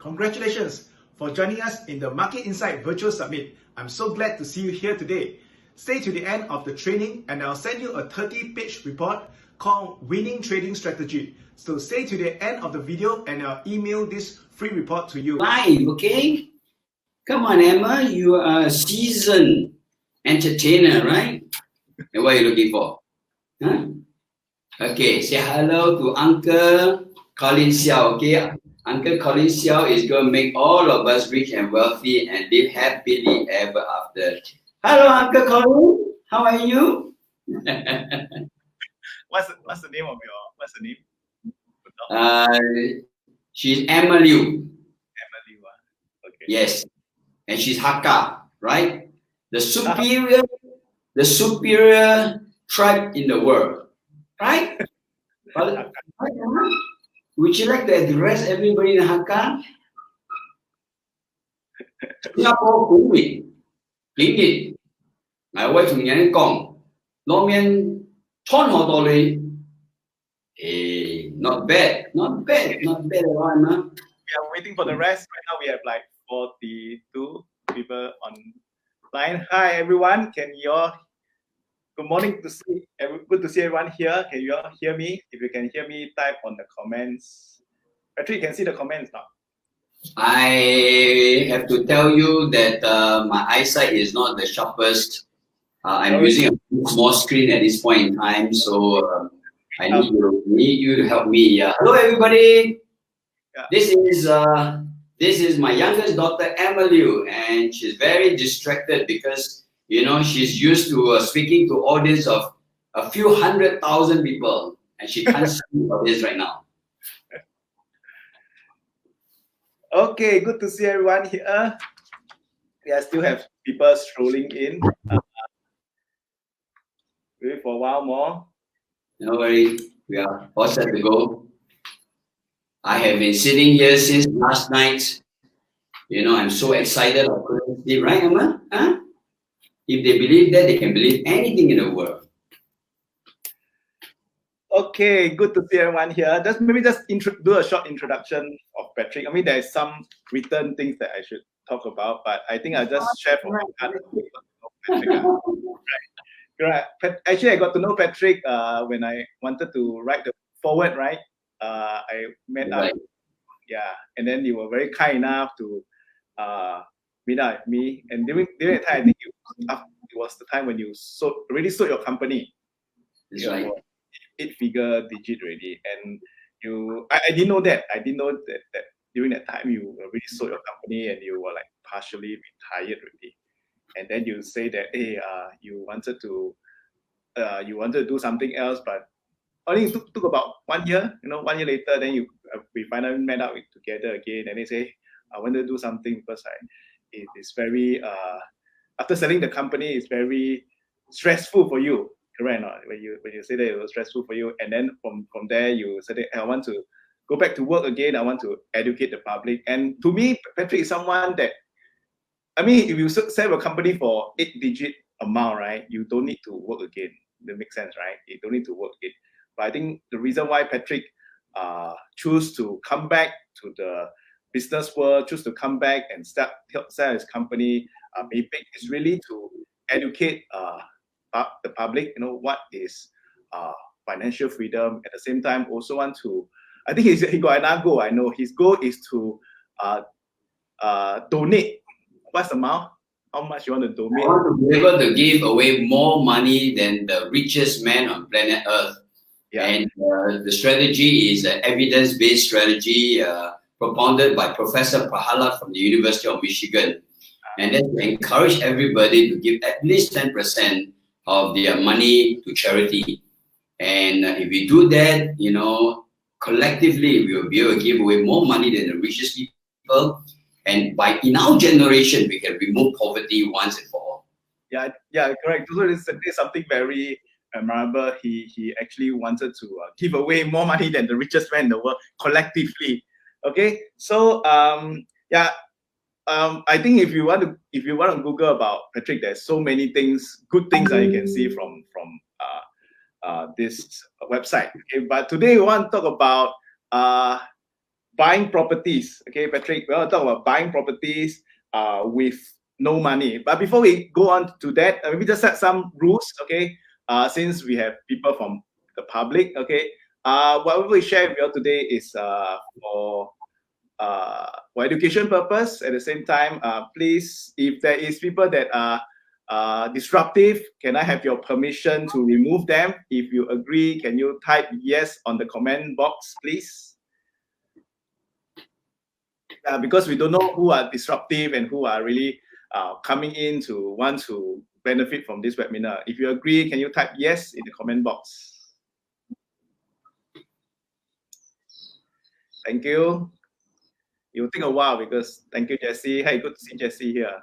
Congratulations for joining us in the Market Insight Virtual Summit. I'm so glad to see you here today. Stay to the end of the training and I'll send you a 30-page report called Winning Trading Strategy. So stay to the end of the video and I'll email this free report to you. Live, okay? Come on, Emma, you are a seasoned entertainer, right? And what are you looking for? Huh? Okay, say hello to Uncle CollinSeow, okay? Uncle CollinSeow is going to make all of us rich and wealthy and live happily ever after. Hello, Uncle Collin. How are you? What's the name of what's the name? She's Emma Liew. Emma Liew. Okay. Yes. And she's Hakka, right? The superior tribe in the world, right? Would you like to address everybody in Hakka? Singapore cũng bị kiến nghị, ngài quay thùng nhắn con, nó miền thôn họ đồ lý. Hey, not bad at all, man. We are waiting for the rest. Right now we have like 42 people online. Hi everyone, good morning good to see everyone here. Can you all hear me? If you can hear me, type on the comments. Patrick, you can see the comments now. I have to tell you that my eyesight is not the sharpest. I'm using a small screen at this point in time, so I need you to help me. Hello, everybody. Yeah. This is my youngest daughter, Emma Liew, and she's very distracted because she's used to speaking to audience of a few 100,000 people, and she can't see all this right now. Okay, good to see everyone here. I still have people strolling in. Wait for a while more. No worry, we are all set to go. I have been sitting here since last night. I'm so excited. I couldn't sleep, right, Emma? Huh? If they believe that, they can believe anything in the world. Okay, good to see everyone here. Maybe do a short introduction of Patrick. I mean, there's some written things that I should talk about, but I think I'll just share from my heart. Right. Actually, I got to know Patrick when I wanted to write the forward, right? I met up, and then you were very kind enough to meet up with me. And during that time, I think it was the time when you already sold your company. That's right. 8-figure digit already, and I didn't know that. I didn't know that during that time you already sold your company and you were like partially retired already. And then you say that you wanted to do something else, but only took about 1 year. 1 year later, then we finally met up together again, and they say I want to do something because it is very after selling the company, it's very stressful for you. Correct or not? When you say that it was stressful for you, and then from there you said, I want to go back to work again. I want to educate the public. And to me, Patrick is someone that, I mean, if you sell a company for 8-digit amount, right, you don't need to work again. That makes sense, right? You don't need to work again. But I think the reason why Patrick choose to come back to the business world, choose to come back and sell his company, Maypick, is really to educate the public, what is financial freedom. At the same time, also want to, I think he got another goal. I know his goal is to donate. What's the amount? How much you want to donate? I want to be able to give away more money than the richest man on planet Earth. Yeah. And the strategy is an evidence-based strategy propounded by Professor Prahalat from the University of Michigan. And then to encourage everybody to give at least 10% of their money to charity. And if we do that, collectively, we will be able to give away more money than the richest people. And in our generation, we can remove poverty once and for all. Yeah, correct. So it's something very memorable. He actually wanted to give away more money than the richest man in the world collectively. Okay, so I think if you want to Google about Patrick, there's so many good things that you can see from this website. Okay, but today we want to talk about buying properties. Okay, Patrick, we're going to talk about buying properties with no money. But before we go on to that, maybe just set some rules. Okay, since we have people from the public. Okay, what we share with you all today is for education purpose. At the same time, please, if there is people that are disruptive, can I have your permission to remove them? If you agree, can you type yes on the comment box, please? Because we don't know who are disruptive and who are really coming in to want to benefit from this webinar. If you agree, can you type yes in the comment box? Thank you. It will take a while because thank you, Jesse. Hey, good to see Jesse here.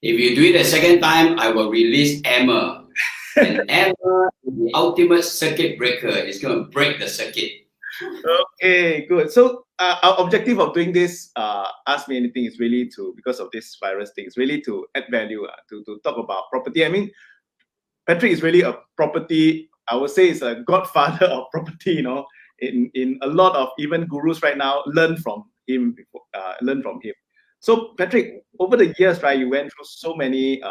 If you do it a second time, I will release Emma. And Emma is the ultimate circuit breaker. It's going to break the circuit. Okay, good. So our objective of doing this, Ask Me Anything, is really to, because of this virus thing, is really to add value, to talk about property. I mean, Patrick is really a property, I would say, is a godfather of property, you know. In a lot of even gurus right now learn from him. So Patrick, over the years, right, you went through so many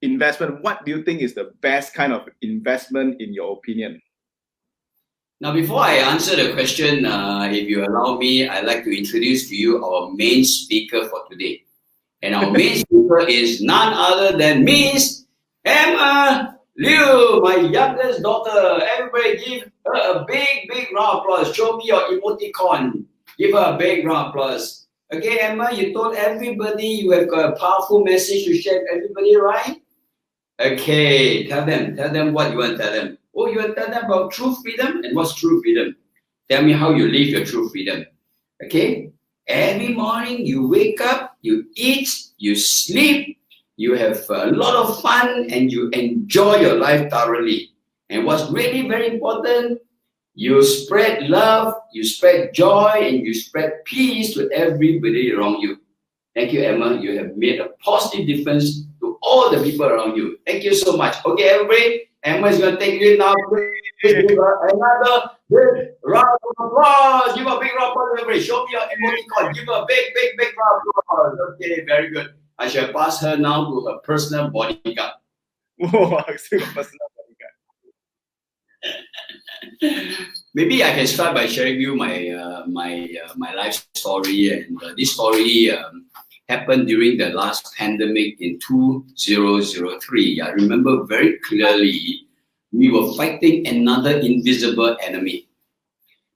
investment. What do you think is the best kind of investment in your opinion? Now, before I answer the question, if you allow me, I'd like to introduce to you our main speaker for today. And our main speaker is none other than Miss Emma Liew, my youngest daughter. Everybody give her a big, big round of applause. Show me your emoticon. Give her a big round of applause. Okay, Emma, you told everybody you have got a powerful message to share with everybody, right? Okay, tell them what you want to tell them. Oh, you want to tell them about true freedom? And what's true freedom? Tell me how you live your true freedom. Okay? Every morning you wake up, you eat, you sleep, you have a lot of fun, and you enjoy your life thoroughly. And what's really very important, you spread love, you spread joy, and you spread peace to everybody around you. Thank you, Emma. You have made a positive difference to all the people around you. Thank you so much. Okay, everybody, Emma is going to take you now. Give her another big round of applause. Give her a big round of applause, everybody. Show me your emoticon. Give her a big, big, big round of applause. Okay, very good. I shall pass her now to her personal bodyguard. Oh, personal bodyguard. Maybe I can start by sharing you my life story, and this story happened during the last pandemic in 2003. I remember very clearly we were fighting another invisible enemy.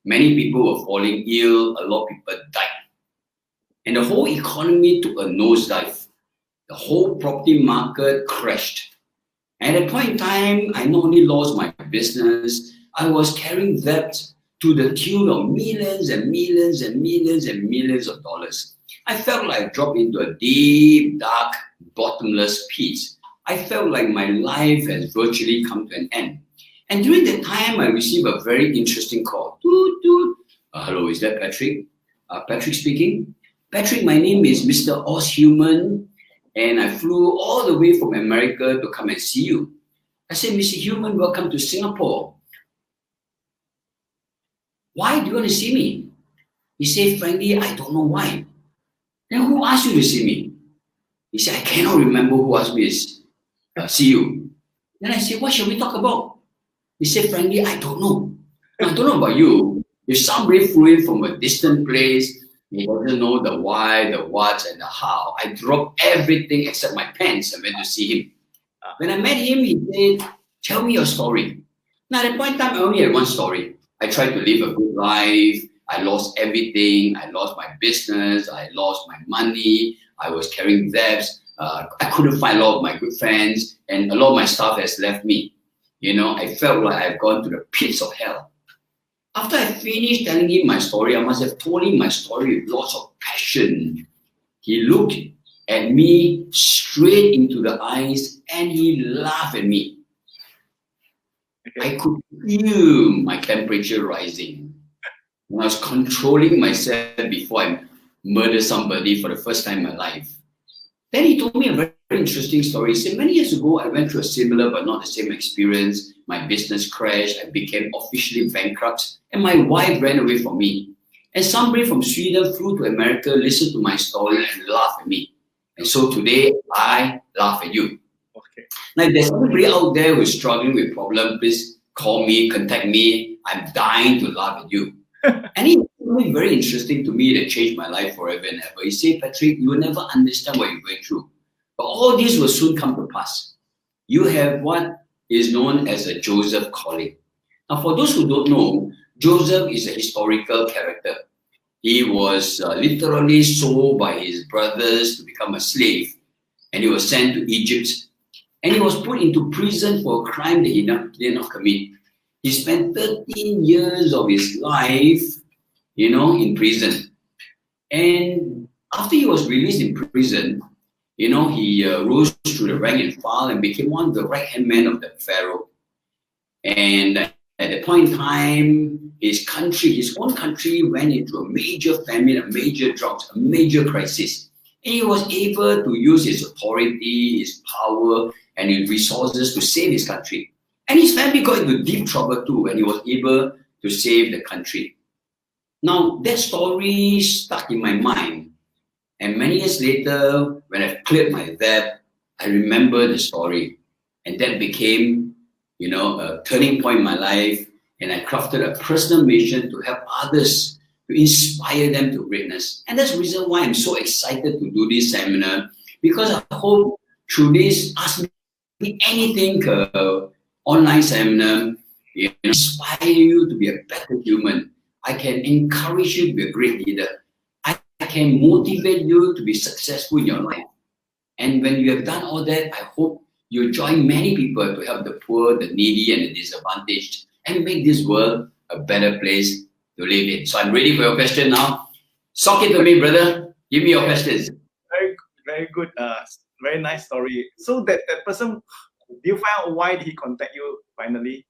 Many people were falling ill, a lot of people died. And the whole economy took a nosedive. The whole property market crashed. At that point in time, I not only lost my business, I was carrying debt to the tune of millions and millions and millions and millions of dollars. I felt like I dropped into a deep, dark, bottomless pit. I felt like my life has virtually come to an end. And during that time, I received a very interesting call. Hello, is that Patrick? Patrick speaking. Patrick, my name is Mr. Ozhuman, and I flew all the way from America to come and see you. I said, Mr. Human, welcome to Singapore. Why do you want to see me? He said, frankly, I don't know why. Then who asked you to see me? He said, I cannot remember who asked me to see you. Then I said, what shall we talk about? He said, frankly, I don't know. I don't know about you. If somebody flew in from a distant place, he doesn't know the why, the what, and the how. I dropped everything except my pants and went to see him. When I met him, he said, tell me your story. Now, at that point in time, I only had one story. I tried to live a good life. I lost everything. I lost my business. I lost my money. I was carrying debts. I couldn't find a lot of my good friends, and a lot of my stuff has left me. You know, I felt like I've gone to the pits of hell. After I finished telling him my story, I must have told him my story with lots of passion. He looked at me straight into the eyes and he laughed at me. I could feel my temperature rising. And I was controlling myself before I murdered somebody for the first time in my life. Then he told me a very interesting story. He said, many years ago, I went through a similar but not the same experience my business crashed, I became officially bankrupt, and my wife ran away from me. And somebody from Sweden flew to America, listened to my story, and laughed at me. And so today, I laugh at you. Okay. Now, if there's anybody out there who is struggling with problems, please call me, contact me. I'm dying to laugh at you. And it's really very interesting to me that changed my life forever and ever. You say, Patrick, you will never understand what you're going through. But all this will soon come to pass. You have what is known as a Joseph calling. Now, for those who don't know, Joseph is a historical character. He was literally sold by his brothers to become a slave, and he was sent to Egypt. And he was put into prison for a crime that he did not commit. He spent 13 years of his life, in prison. And after he was released in prison, he rose through the rank and file and became one of the right-hand men of the Pharaoh. And at that point in time, his own country went into a major famine, a major drought, a major crisis. And he was able to use his authority, his power, and his resources to save his country. And his family got into deep trouble too, and he was able to save the country. Now, that story stuck in my mind. And many years later, when I've cleared my debt, I remember the story. And that became, a turning point in my life. And I crafted a personal mission to help others, to inspire them to greatness. And that's the reason why I'm so excited to do this seminar, because I hope through this Ask Me Anything online seminar, inspire you to be a better human. I can encourage you to be a great leader. I can motivate you to be successful in your life. And when you have done all that, I hope you join many people to help the poor, the needy, and the disadvantaged, and make this world a better place to live in. So I'm ready for your question now. Sock it to me, brother. Give me your questions. Very good. Very nice story. So that person, do you find out why did he contact you finally?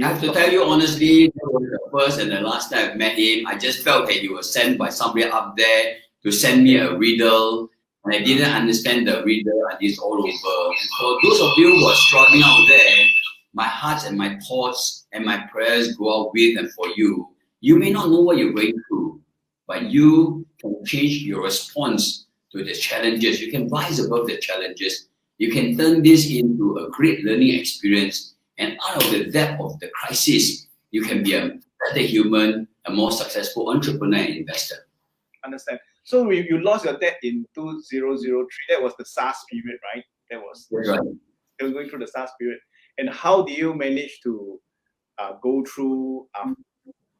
I have to tell you honestly, that was the first and the last time I met him. I just felt that he was sent by somebody up there to send me a riddle, and I didn't understand the riddle, and it's all over. And for those of you who are struggling out there, my heart and my thoughts and my prayers go out with and for you. You may not know what you're going through, but you can change your response to the challenges. You can rise above the challenges. You can turn this into a great learning experience. And out of the depth of the crisis, you can be a better human, a more successful entrepreneur and investor. Understand. So you lost your debt in 2003. That was the SARS period, right? That was right. You were going through the SARS period. And how do you manage to go through?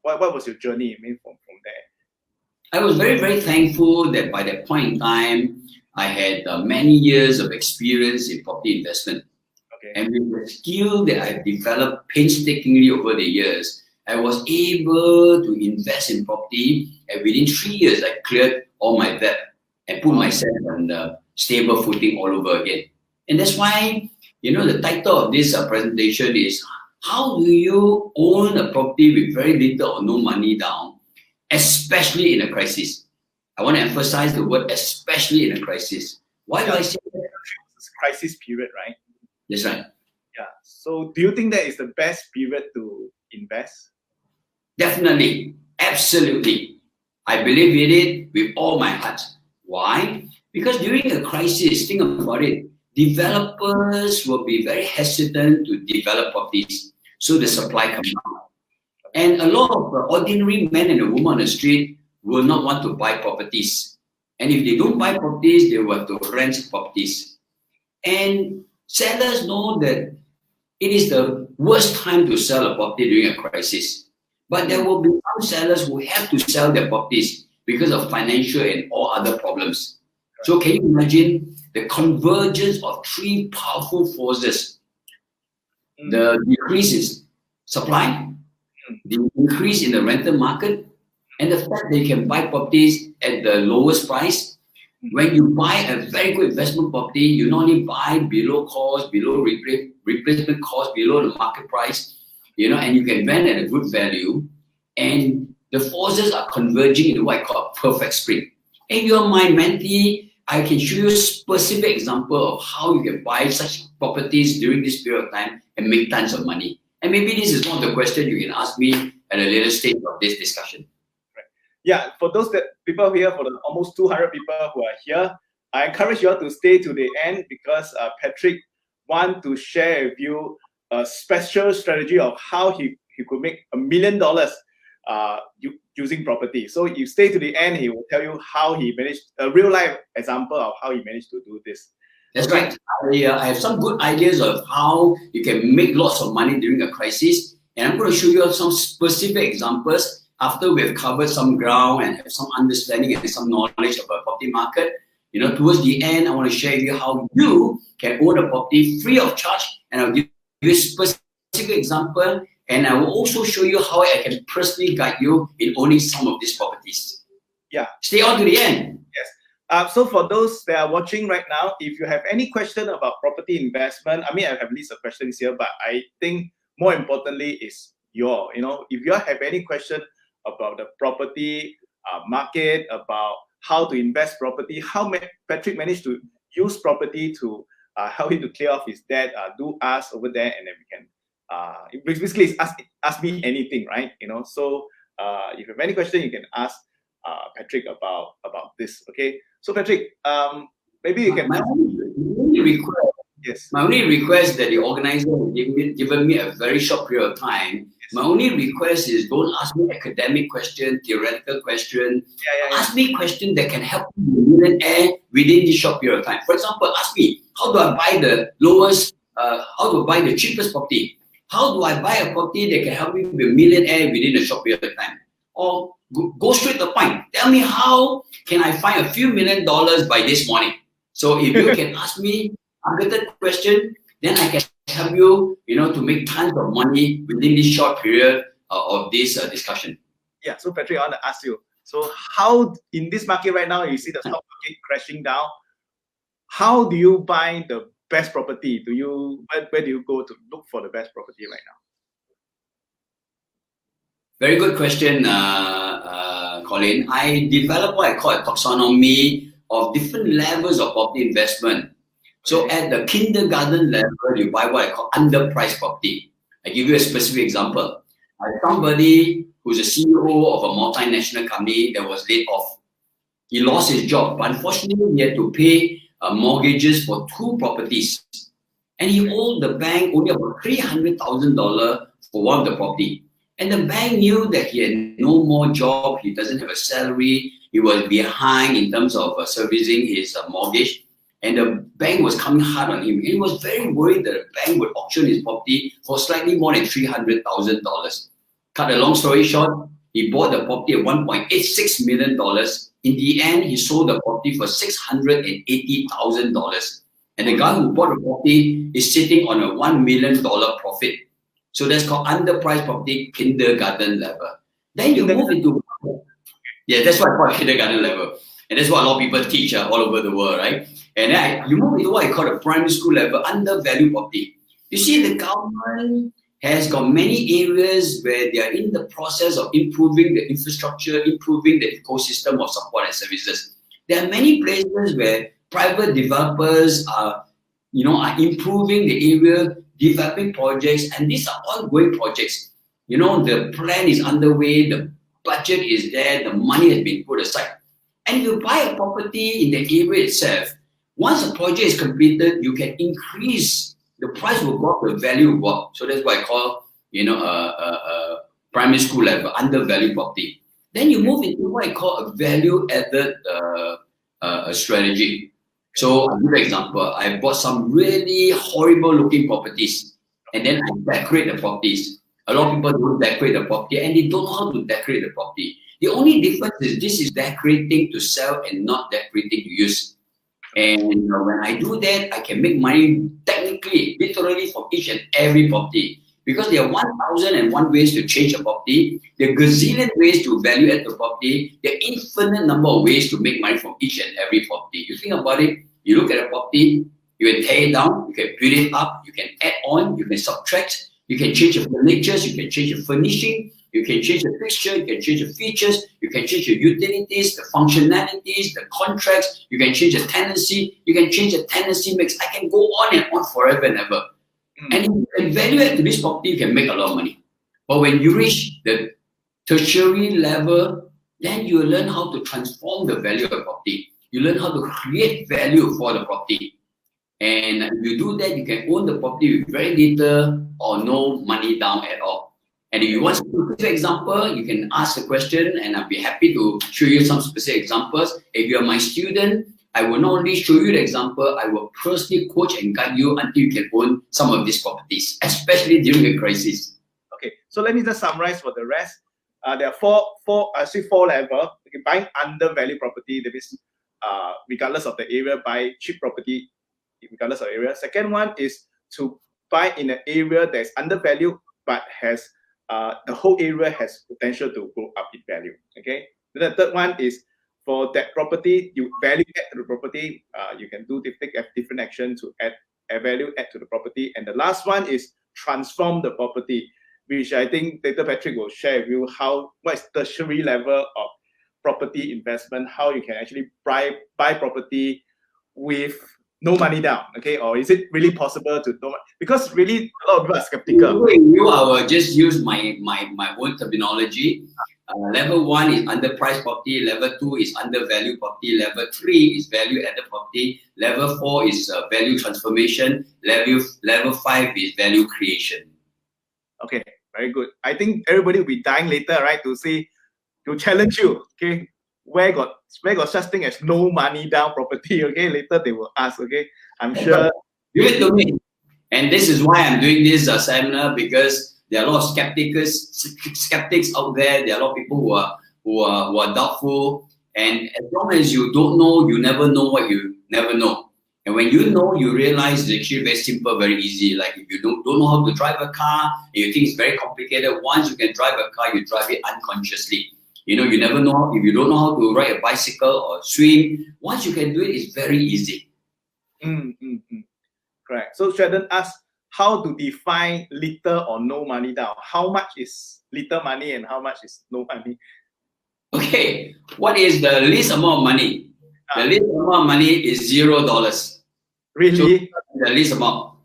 What was your journey? From there. I was very, very thankful that by that point in time, I had many years of experience in property investment. Okay. And with the skill that I developed painstakingly over the years, I was able to invest in property. And within 3 years, I cleared all my debt and put myself on the stable footing all over again. And that's why, the title of this presentation is, how do you own a property with very little or no money down, especially in a crisis? I want to emphasize the word especially in a crisis. Why do I say that? It's a crisis period, right? That's right. Yeah. So do you think that is the best period to invest? Definitely. Absolutely. I believe in it with all my heart. Why? Because during a crisis, think about it, developers will be very hesitant to develop properties. So the supply comes down. And a lot of ordinary men and women on the street will not want to buy properties. And if they don't buy properties, they will have to rent properties. And sellers know that it is the worst time to sell a property during a crisis. But there will be some sellers who have to sell their properties because of financial and all other problems. So can you imagine the convergence of three powerful forces? The decrease in supply, the increase in the rental market, and the fact that you can buy properties at the lowest price. When you buy a very good investment property, you not only buy below cost, below replacement cost, below the market price, and you can rent at a good value. And the forces are converging into what I call a perfect spring. If you're my mentee, I can show you a specific example of how you can buy such properties during this period of time and make tons of money. And maybe this is one of the questions you can ask me at a later stage of this discussion. Right. Yeah, for those people here, for the almost 200 people who are here, I encourage you all to stay to the end because Patrick wants to share with you a special strategy of how he could make $1 million using property. So you stay to the end, he will tell you how he managed, a real life example of how he managed to do this. That's right. I have some good ideas of how you can make lots of money during a crisis. And I'm going to show you some specific examples after we've covered some ground and have some understanding and some knowledge of the property market. Towards the end, I want to share with you how you can own a property free of charge. And I'll give you a specific example. And I will also show you how I can personally guide you in owning some of these properties. Yeah. Stay on to the end. Yes. So for those that are watching right now, if you have any question about property investment, I mean, I have a list of questions here, but I think more importantly is if you have any question about the property market, about how to invest property, how Patrick managed to use property to help him to clear off his debt, do ask over there, and then we can basically it's ask me anything, right? So if you have any question, you can ask Patrick about this. Okay, so Patrick, maybe you can. My only request that the organizer has given me a very short period of time. My only request is don't ask me academic question, theoretical question. Ask me questions that can help you be a millionaire within this short period of time. For example, ask me, how do I buy the lowest, how do I buy the cheapest property? How do I buy a property that can help me be a millionaire within a short period of time? Or go straight to the point. Tell me, how can I find a few $1 million by this morning? So if you can ask me targeted question, then I can help you, to make tons of money within this short period of this discussion. Yeah. So Patrick, I want to ask you. So how in this market right now, you see the stock market crashing down? How do you buy the best property? Where do you go to look for the best property right now? Very good question, Collin. I developed what I call a taxonomy of different levels of property investment. So at the kindergarten level, you buy what I call underpriced property. I give you a specific example. Somebody who's a CEO of a multinational company that was laid off. He lost his job, but unfortunately, he had to pay mortgages for 2 properties. And he owed the bank only about $300,000 for one of the property. And the bank knew that he had no more job, he doesn't have a salary, he was behind in terms of servicing his mortgage. And the bank was coming hard on him. He was very worried that the bank would auction his property for slightly more than $300,000. Cut a long story short, he bought the property at $1.86 million. In the end, he sold the property for $680,000. And the guy who bought the property is sitting on a $1 million profit. So that's called underpriced property, kindergarten level. Then you move into, that's what I call kindergarten level. And that's what a lot of people teach all over the world, right? And then you move into what I call the primary school level, undervalued property. You see, the government has got many areas where they are in the process of improving the infrastructure, improving the ecosystem of support and services. There are many places where private developers are improving the area, developing projects, and these are ongoing projects. The plan is underway, the budget is there, the money has been put aside. And if you buy a property in the area itself, once the project is completed, you can increase, the price will go up, the value will go up. So that's what I call, primary school level, undervalued property. Then you move into what I call a value-added strategy. So I'll give you an example. I bought some really horrible-looking properties, and then I decorate the properties. A lot of people don't decorate the property, and they don't know how to decorate the property. The only difference is this is decorating to sell and not decorating to use. And when I do that, I can make money technically, literally from each and every property. Because there are 1,001 ways to change a property, there are gazillion ways to value add the property, there are infinite number of ways to make money from each and every property. You think about it, you look at a property, you can tear it down, you can build it up, you can add on, you can subtract, You can change your furnitures, you can change your furnishing, you can change the fixture, you can change the features, you can change your utilities, the functionalities, the contracts, you can change the tenancy, you can change the tenancy mix. I can go on and on forever and ever. And if you can value add to this property, you can make a lot of money. But when you reach the tertiary level, then you learn how to transform the value of the property. You learn how to create value for the property. And if you do that, you can own the property with very little or no money down at all. And if you want a specific example, you can ask a question and I'll be happy to show you some specific examples. If you're my student, I will not only show you the example, I will personally coach and guide you until you can own some of these properties, especially during a crisis. Okay, so let me just summarize for the rest. There are four levels. Okay, buying undervalued property, that means regardless of the area, buy cheap property regardless of area. Second one is to buy in an area that's undervalued but has the whole area has potential to go up in value. Okay. The third one is for that property, you value add to the property. You can do different action to add value add to the property. And the last one is transform the property, which I think Dr. Patrick will share with you what is tertiary level of property investment, how you can actually buy property with no money down, okay? Or is it really possible to know? Because really a lot of people are skeptical. I will just use my own terminology. Level 1 is underpriced property, level 2 is undervalued property, level 3 is value added property, level 4 is value transformation, level 5 is value creation. Okay, very good. I think everybody will be dying later, right, to challenge you, okay? Where got such thing as no money down property, okay? Later they will ask, okay? I'm sure. Give it to me. And this is why I'm doing this seminar, because there are a lot of skeptics out there. There are a lot of people who are doubtful. And as long as you don't know, you never know what you never know. And when you know, you realize it's actually very simple, very easy. Like if you don't know how to drive a car, and you think it's very complicated, once you can drive a car, you drive it unconsciously. You know, you never know, if you don't know how to ride a bicycle or swim, once you can do it, it's very easy. Correct. So Sheldon asked how to define little or no money down. How much is little money and how much is no money? Okay, what is the least amount of money? The least amount of money is $0. Really? So the least amount.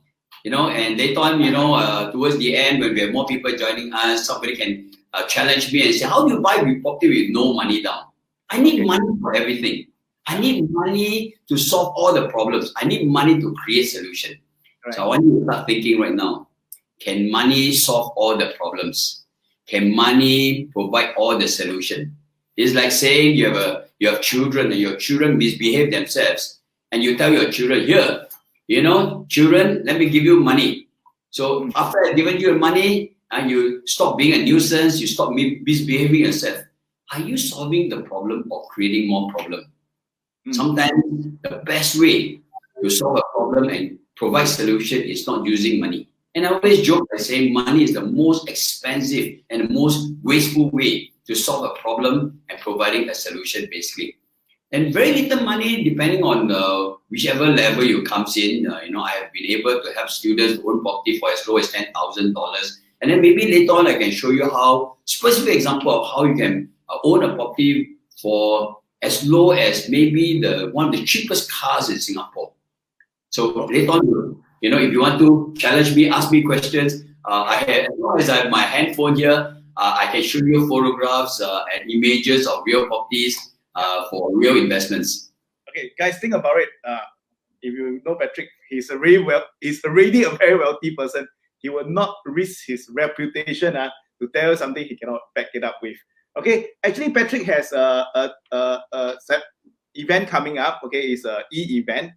You know, and later on, towards the end, when we have more people joining us, somebody can challenge me and say, how do you buy property with no money down? I need money for everything. I need money to solve all the problems. I need money to create solution. Right. So I want you to start thinking right now, can money solve all the problems? Can money provide all the solution? It's like saying you have children and your children misbehave themselves and you tell your children, here, children, let me give you money. So after I've given you money, and you stop being a nuisance, you stop misbehaving yourself. Are you solving the problem or creating more problem? Sometimes the best way to solve a problem and provide solution is not using money. And I always joke by saying money is the most expensive and the most wasteful way to solve a problem and providing a solution, basically. And very little money, depending on whichever level you comes in. I have been able to help students own property for as low as $10,000. And then maybe later on, I can show you specific example of how you can own a property for as low as maybe one of the cheapest cars in Singapore. So later on, if you want to challenge me, ask me questions, as long as I have my handphone here, I can show you photographs and images of real properties for real investments. Okay, guys, think about it. If you know Patrick, he's already a very wealthy person. He will not risk his reputation to tell you something he cannot back it up with. Okay, actually, Patrick has a event coming up. Okay, it's an e-event.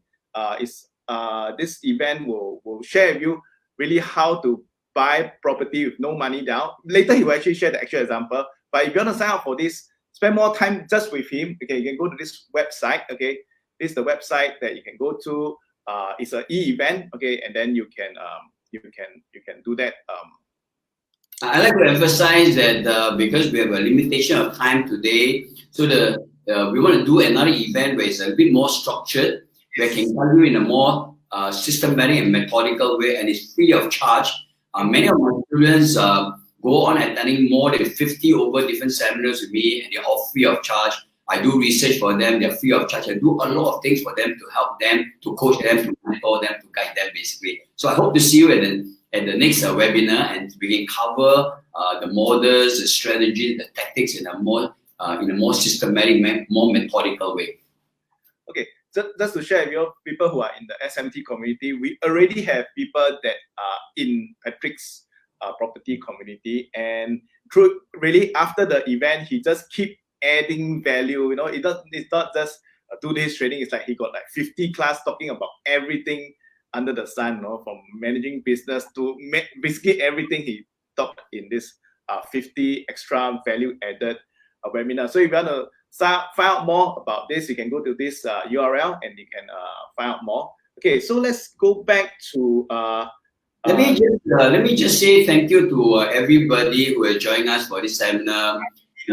This event will share with you really how to buy property with no money down. Later, he will actually share the actual example. But if you want to sign up for this, spend more time just with him. Okay, you can go to this website. Okay, this is the website that you can go to. It's an e-event. Okay, and then you can do that. I like to emphasize that because we have a limitation of time today, so we want to do another event where it's a bit more structured, where I can tell you in a more systematic and methodical way, and it's free of charge. Many of my students go on attending more than 50 over different seminars with me, and they're all free of charge. I do research for them, they're free of charge. I do a lot of things for them to help them, to coach them, to mentor them, to guide them basically. So I hope to see you at the next webinar, and we can cover the models, the strategy, the tactics in a more systematic, more methodical way. Okay, just to share with you, people who are in the SMT community, we already have people that are in Patrick's property community, and through really after the event, he just keep adding value. It's not just a 2 days training. It's like he got like 50 class talking about everything under the sun, from managing business to basically everything he taught in this 50 extra value added webinar. So if you want to find out more about this, you can go to this URL and you can find out more. Okay, so let's go back to let me just say thank you to everybody who has joined us for this seminar.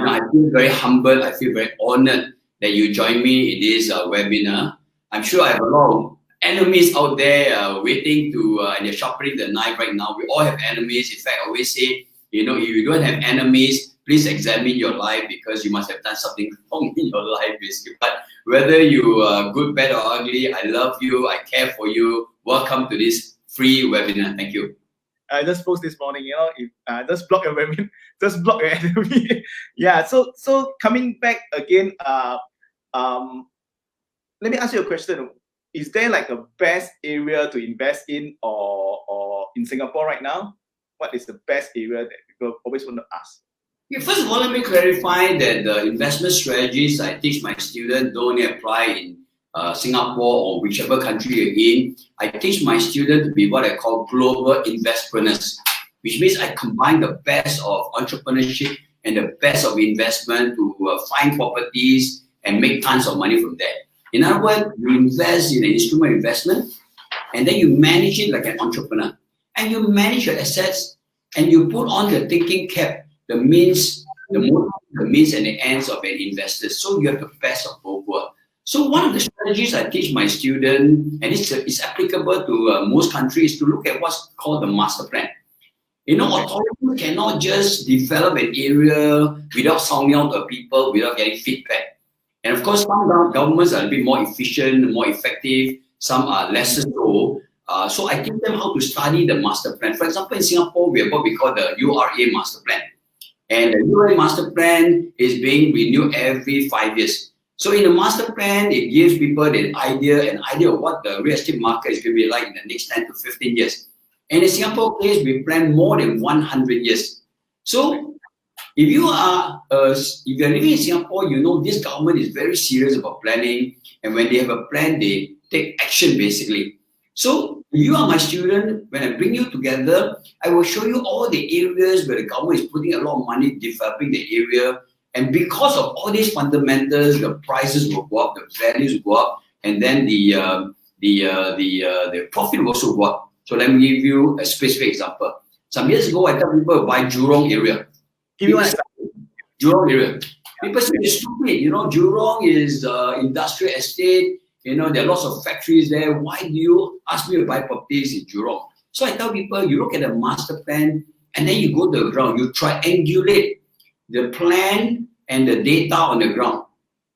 I feel very humbled. I feel very honored that you joined me in this webinar. I'm sure I have a lot of enemies out there waiting to, and they're sharpening the knife right now. We all have enemies. In fact, I always say, if you don't have enemies, please examine your life, because you must have done something wrong in your life, basically. But whether you are good, bad, or ugly, I love you. I care for you. Welcome to this free webinar. Thank you. I just post this morning, if just block your webinar, just block your enemy. Yeah. So coming back again, let me ask you a question. Is there like a best area to invest in, or in Singapore right now? What is the best area that people always want to ask? Yeah, first of all, let me clarify that the investment strategies I teach my students don't only apply in Singapore or whichever country you're in. I teach my students to be what I call global investpreneurs, which means I combine the best of entrepreneurship and the best of investment to find properties and make tons of money from there. In other words, you invest in an instrument investment, and then you manage it like an entrepreneur. And you manage your assets, and you put on the thinking cap, the means and the ends of an investor. So you have the best of both worlds. So one of the strategies I teach my students, and it's applicable to most countries, to look at what's called the master plan. Authorities cannot just develop an area without sounding out to people, without getting feedback. And of course, some governments are a bit more efficient, more effective. Some are less so. So I teach them how to study the master plan. For example, in Singapore, we have what we call the URA master plan. And the URA master plan is being renewed every 5 years. So in the master plan, it gives people an idea of what the real estate market is going to be like in the next 10 to 15 years. And in Singapore case, we plan more than 100 years. So if you're living in Singapore, this government is very serious about planning. And when they have a plan, they take action basically. So if you are my student, when I bring you together, I will show you all the areas where the government is putting a lot of money developing the area. And because of all these fundamentals, the prices will go up, the values will go up, and then the profit will also go up. So let me give you a specific example. Some years ago, I tell people to buy Jurong area. Jurong area. People say it's stupid. Jurong is industrial estate. There are lots of factories there. Why do you ask me to buy properties in Jurong? So I tell people, you look at the master plan, and then you go to the ground. You triangulate the plan and the data on the ground.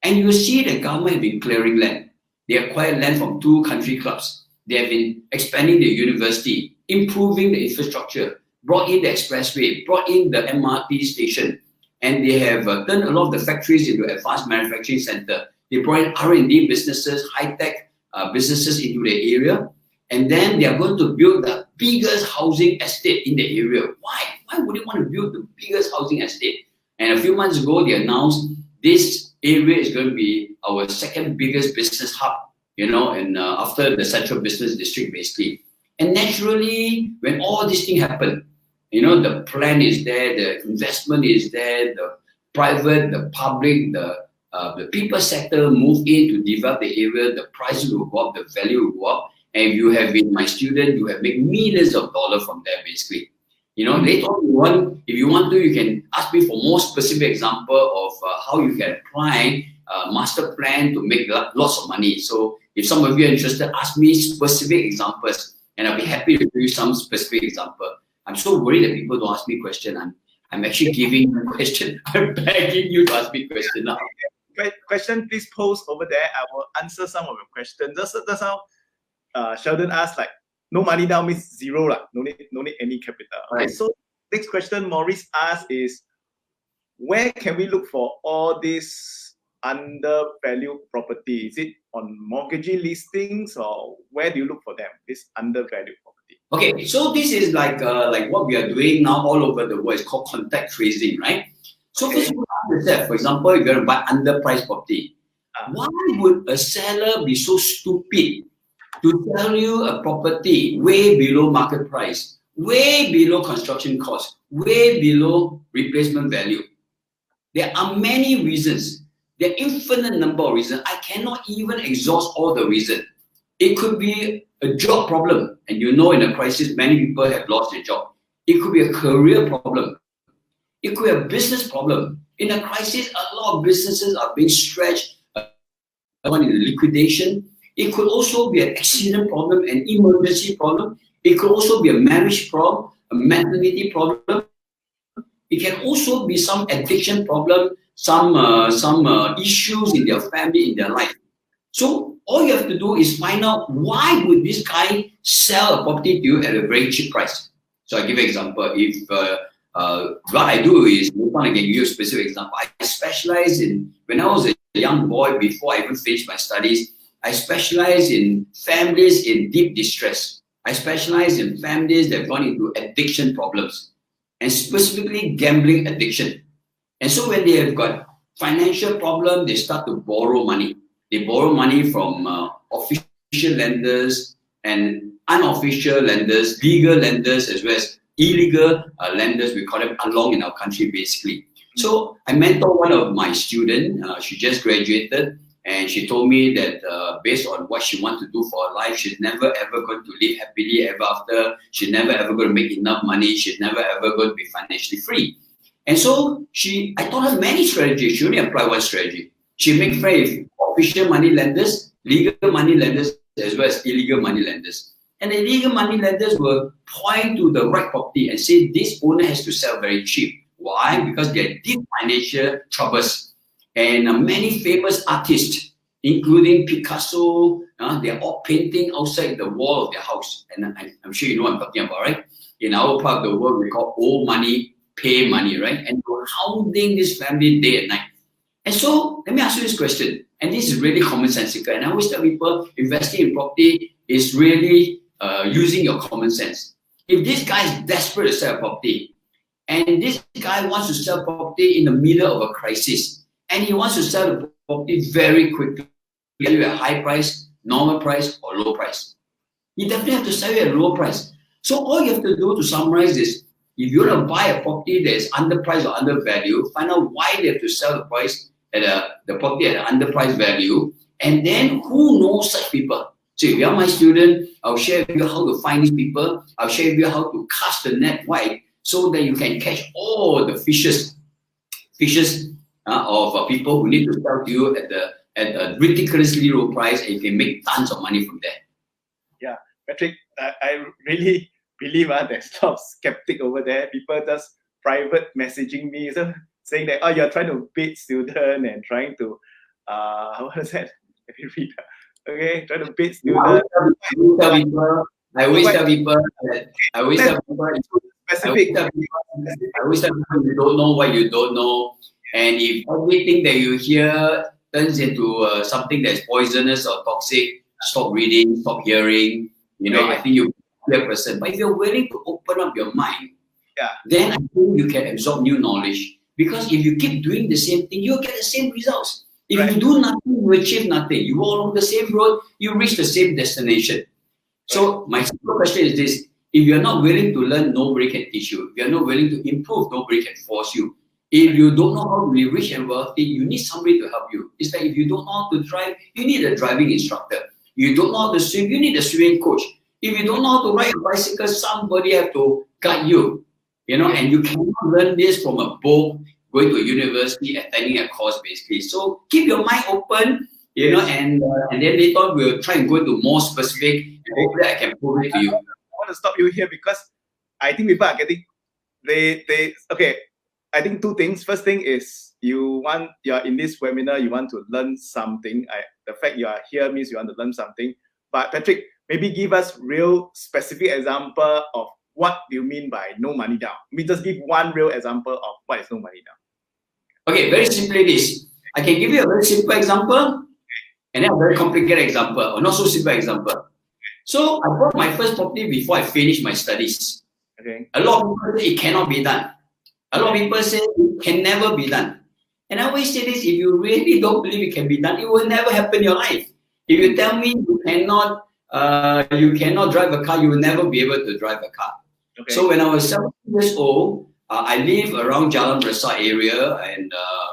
And you see the government have been clearing land. They acquired land from 2 country clubs. They have been expanding the university, improving the infrastructure, brought in the expressway, brought in the MRT station, and they have turned a lot of the factories into advanced manufacturing center. They brought in R&D businesses, high-tech businesses into the area, and then they are going to build the biggest housing estate in the area. Why? Why would they want to build the biggest housing estate? And a few months ago, they announced this area is going to be our second biggest business hub, and after the central business district, basically. And naturally, when all these things happen, the plan is there, the investment is there, the private, the public, the people sector move in to develop the area, the prices will go up, the value will go up. And if you have been my student, you have made millions of dollars from there, basically. Later on, if you want to, you can ask me for more specific example of how you can apply master plan to make lots of money. So if some of you are interested, ask me specific examples, and I'll be happy to give you some specific example. I'm so worried that people don't ask me question. I'm actually giving you a question. I'm begging you to ask me question now. Question, please post over there. I will answer some of your questions. That's how Sheldon asked, like, no money down means zero lah. No need any capital. Okay, so next question Maurice asked is, where can we look for all these undervalued property? Is it on mortgagee listings, or where do you look for them? This undervalued property. Okay, so this is like what we are doing now all over the world. It's called contact tracing, right? So first of all, for example, if you're going to buy underpriced property, why would a seller be so stupid to sell you a property way below market price, way below construction cost, way below replacement value? There are many reasons. There are infinite number of reasons. I cannot even exhaust all the reasons. It could be a job problem, and you know, in a crisis, many people have lost their job. It could be a career problem. It could be a business problem. In a crisis, a lot of businesses are being stretched, one in liquidation. It could also be an accident problem, an emergency problem. It could also be a marriage problem, a maternity problem. It can also be some addiction problem, some issues in their family, in their life. So all you have to do is find out, why would this guy sell a property to you at a very cheap price? So I give you an example. If what I do is, I can give you a specific example. I specialize in, when I was a young boy, before I even finished my studies, I specialize in families in deep distress. I specialize in families that have gone into addiction problems, and specifically gambling addiction. And so when they have got financial problem, they start to borrow money. They borrow money from official lenders and unofficial lenders, legal lenders as well as illegal lenders. We call them along in our country, basically. So I mentor one of my students. She just graduated, and she told me that based on what she wants to do for her life, she's never ever going to live happily ever after. She's never ever going to make enough money. She's never ever going to be financially free. And so I taught her many strategies. She only applied one strategy. She made friends with official money lenders, legal money lenders, as well as illegal money lenders. And the illegal money lenders will point to the right property and say, this owner has to sell very cheap. Why? Because they're deep financial troubles. And many famous artists, including Picasso, they're all painting outside the wall of their house. And I'm sure you know what I'm talking about, right? In our part of the world, we call owe money, pay money, right? And we're hounding this family day and night. And so, let me ask you this question. And this is really commonsensical. And I always tell people, investing in property is really using your common sense. If this guy is desperate to sell a property, and this guy wants to sell property in the middle of a crisis, and he wants to sell the property very quickly, at a high price, normal price, or low price, you definitely have to sell it at a low price. So all you have to do to summarize is, if you want to buy a property that is underpriced or undervalued, find out why they have to sell the price at the property at an underpriced value, and then who knows such people. So if you are my student, I'll share with you how to find these people. I'll share with you how to cast the net wide so that you can catch all the fishes of people who need to sell to you at a ridiculously low price, and you can make tons of money from there. Yeah, Patrick, I really believe there's a lot of skeptic over there. People just private messaging me, saying that, oh, you're trying to bait student and trying to what is that? Let me read. Okay, trying to bait student. I always tell people you don't know what you don't know, and if everything that you hear turns into something that's poisonous or toxic, stop reading, stop hearing. I think you're a clear person. But if you're willing to open up your mind, then I think you can absorb new knowledge. Because if you keep doing the same thing, you'll get the same results. If you do nothing, you achieve nothing. You walk along the same road, you reach the same destination. So my simple question is this: if you're not willing to learn, nobody can teach you. If you're not willing to improve, nobody can force you. If you don't know how to be rich and wealthy, you need somebody to help you. It's like if you don't know how to drive, you need a driving instructor. You don't know how to swim, you need a swimming coach. If you don't know how to ride a bicycle, somebody have to guide you. And you cannot learn this from a book, going to a university, attending a course, basically. So keep your mind open, and then later on we'll try and go into more specific, and hopefully I can prove it to you. I want to stop you here because I think people are getting, okay, I think two things. First thing is you're in this webinar, you want to learn something. The fact you are here means you want to learn something. But Patrick, maybe give us real specific example of what you mean by no money down. Just give one real example of what is no money down. Okay, very simply this. I can give you a very simple example and then a very complicated example, or not so simple example. So I bought my first property before I finished my studies. Okay. A lot of people say it cannot be done. A lot of people say it can never be done. And I always say this, if you really don't believe it can be done, it will never happen in your life. If you tell me you cannot drive a car, you will never be able to drive a car. Okay. So when I was 17 years old, I live around Jalan Besar area, and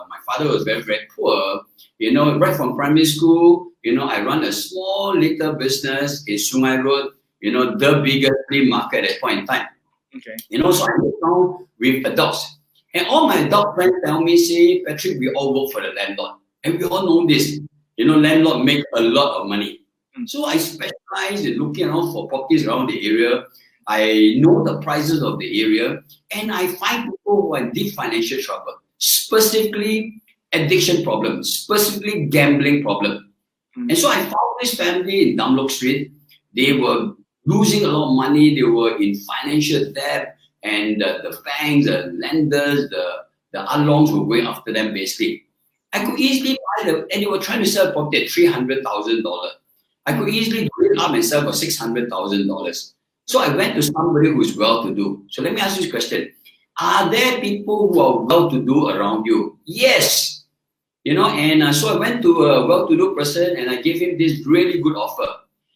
my father was very, very poor. You know, right from primary school, you know, I run a small little business in Sungai Road, you know, the biggest flea market at that point in time. Okay. You know, so I get down with adults. And all my adult friends tell me, say, Patrick, we all work for the landlord. And we all know this. You know, landlord make a lot of money. So I specialize in looking around for properties around the area. I know the prices of the area. And I find people who are in deep financial trouble, specifically addiction problems, specifically gambling problem. And so I found this family in Dunlop Street. They were losing a lot of money. They were in financial debt, and the banks, the lenders, the alongs were going after them basically. I could easily buy them, and they were trying to sell a property at $300,000. I could easily do it up and sell for $600,000. So I went to somebody who is well-to-do. So let me ask you this question. Are there people who are well-to-do around you? Yes. You know, and so I went to a well-to-do person and I gave him this really good offer.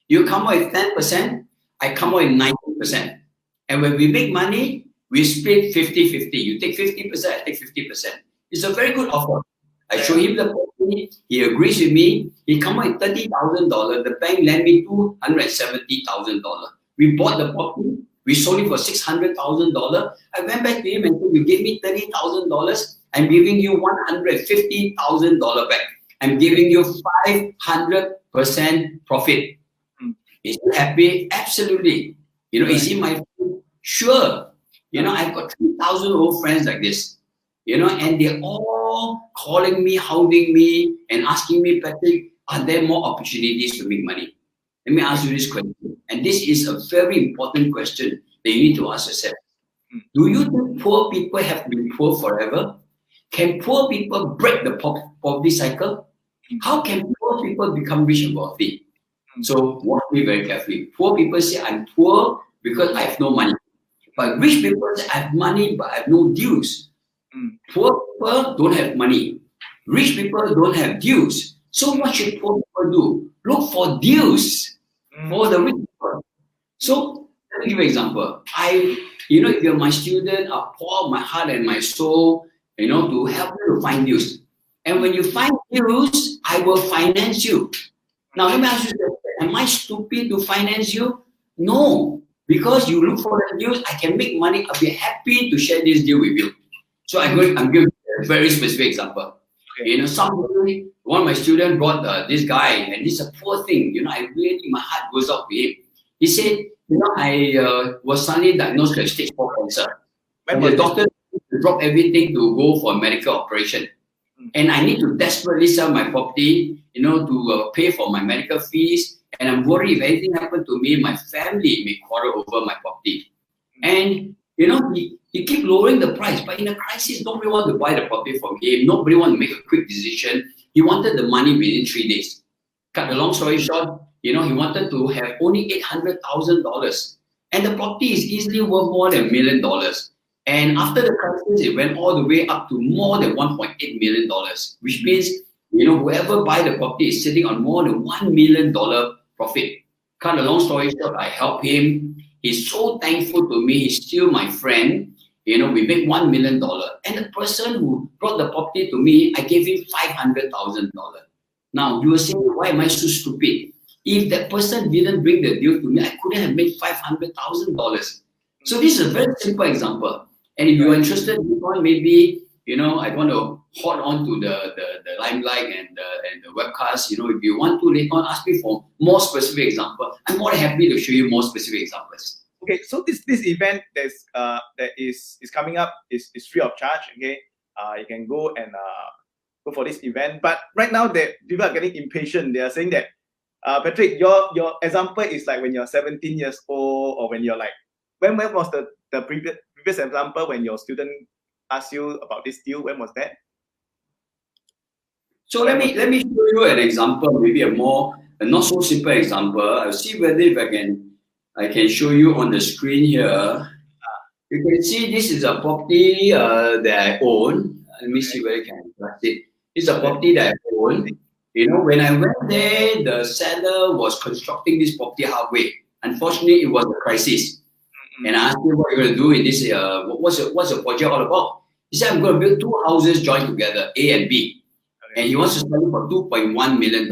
You come out with 10%, I come out with 90%. And when we make money, we split 50-50. You take 50%, I take 50%. It's a very good offer. I show him the property, he agrees with me, he come out with $30,000, the bank lent me $270,000. We bought the property, we sold it for $600,000. I went back to him and said, you gave me $30,000, I'm giving you $150,000 back. I'm giving you 500% profit. Is he happy? Absolutely. You know, is he my friend? Sure. You know, I've got 3,000 old friends like this. You know, and they're all calling me, hounding me, and asking me, Patrick, are there more opportunities to make money? Let me ask you this question. And this is a very important question that you need to ask yourself. Do you think poor people have to be poor forever? Can poor people break the poverty cycle? How can poor people become rich and wealthy? So watch me very carefully. Poor people say, I'm poor because I have no money. But rich people say, I have money, but I have no dues. Poor people don't have money. Rich people don't have dues. So what should poor people do? Look for dues for the rich people. So let me give you an example. You know, if you're my student, I pour my heart and my soul, you know, to help you to find dues. And when you find dues, I will finance you. Now let me ask you, am I stupid to finance you? No, because you look for the deals, I can make money. I'll be happy to share this deal with you. So I'm giving a very specific example. Okay. You know, one of my students brought this guy, and this is a poor thing. You know, my heart goes out to him. He said, you know, I was suddenly diagnosed with stage 4 cancer. And the doctor dropped everything to go for a medical operation. And I need to desperately sell my property, you know, to pay for my medical fees. And I'm worried if anything happened to me, my family may quarrel over my property. And, you know, he keep lowering the price. But in a crisis, nobody want to buy the property from him. Nobody want to make a quick decision. He wanted the money within 3 days. Cut the long story short, you know, he wanted to have only $800,000. And the property is easily worth more than $1 million. And after the crisis, it went all the way up to more than $1.8 million, which means, you know, whoever buy the property is sitting on more than $1 million profit. Cut a long story short, I help him. He's so thankful to me. He's still my friend. You know, we make $1 million. And the person who brought the property to me, I gave him $500,000. Now, you will say, why am I so stupid? If that person didn't bring the deal to me, I couldn't have made $500,000. So this is a very simple example. And if you're interested in one, maybe, you know, I want to hold on to the limelight and the webcast. You know, if you want to later on ask me for more specific example, I'm more than happy to show you more specific examples. Okay, so this event that is coming up is free of charge. Okay, you can go and go for this event. But right now, that people are getting impatient. They are saying that, Patrick, your example is like when you're 17 years old, or when you're like, when was the previous example when your student asked you about this deal? When was that? So let me show you an example, maybe a not so simple example. I'll see whether if I can show you on the screen here. You can see this is a property that I own. Let me see whether I can adjust it. This is a property that I own. You know, when I went there, the seller was constructing this property halfway. Unfortunately, it was a crisis. And I asked him, what are you going to do in this? What's the project all about? He said, I'm going to build 2 houses joined together, A and B. And he wants to sell it for $2.1 million.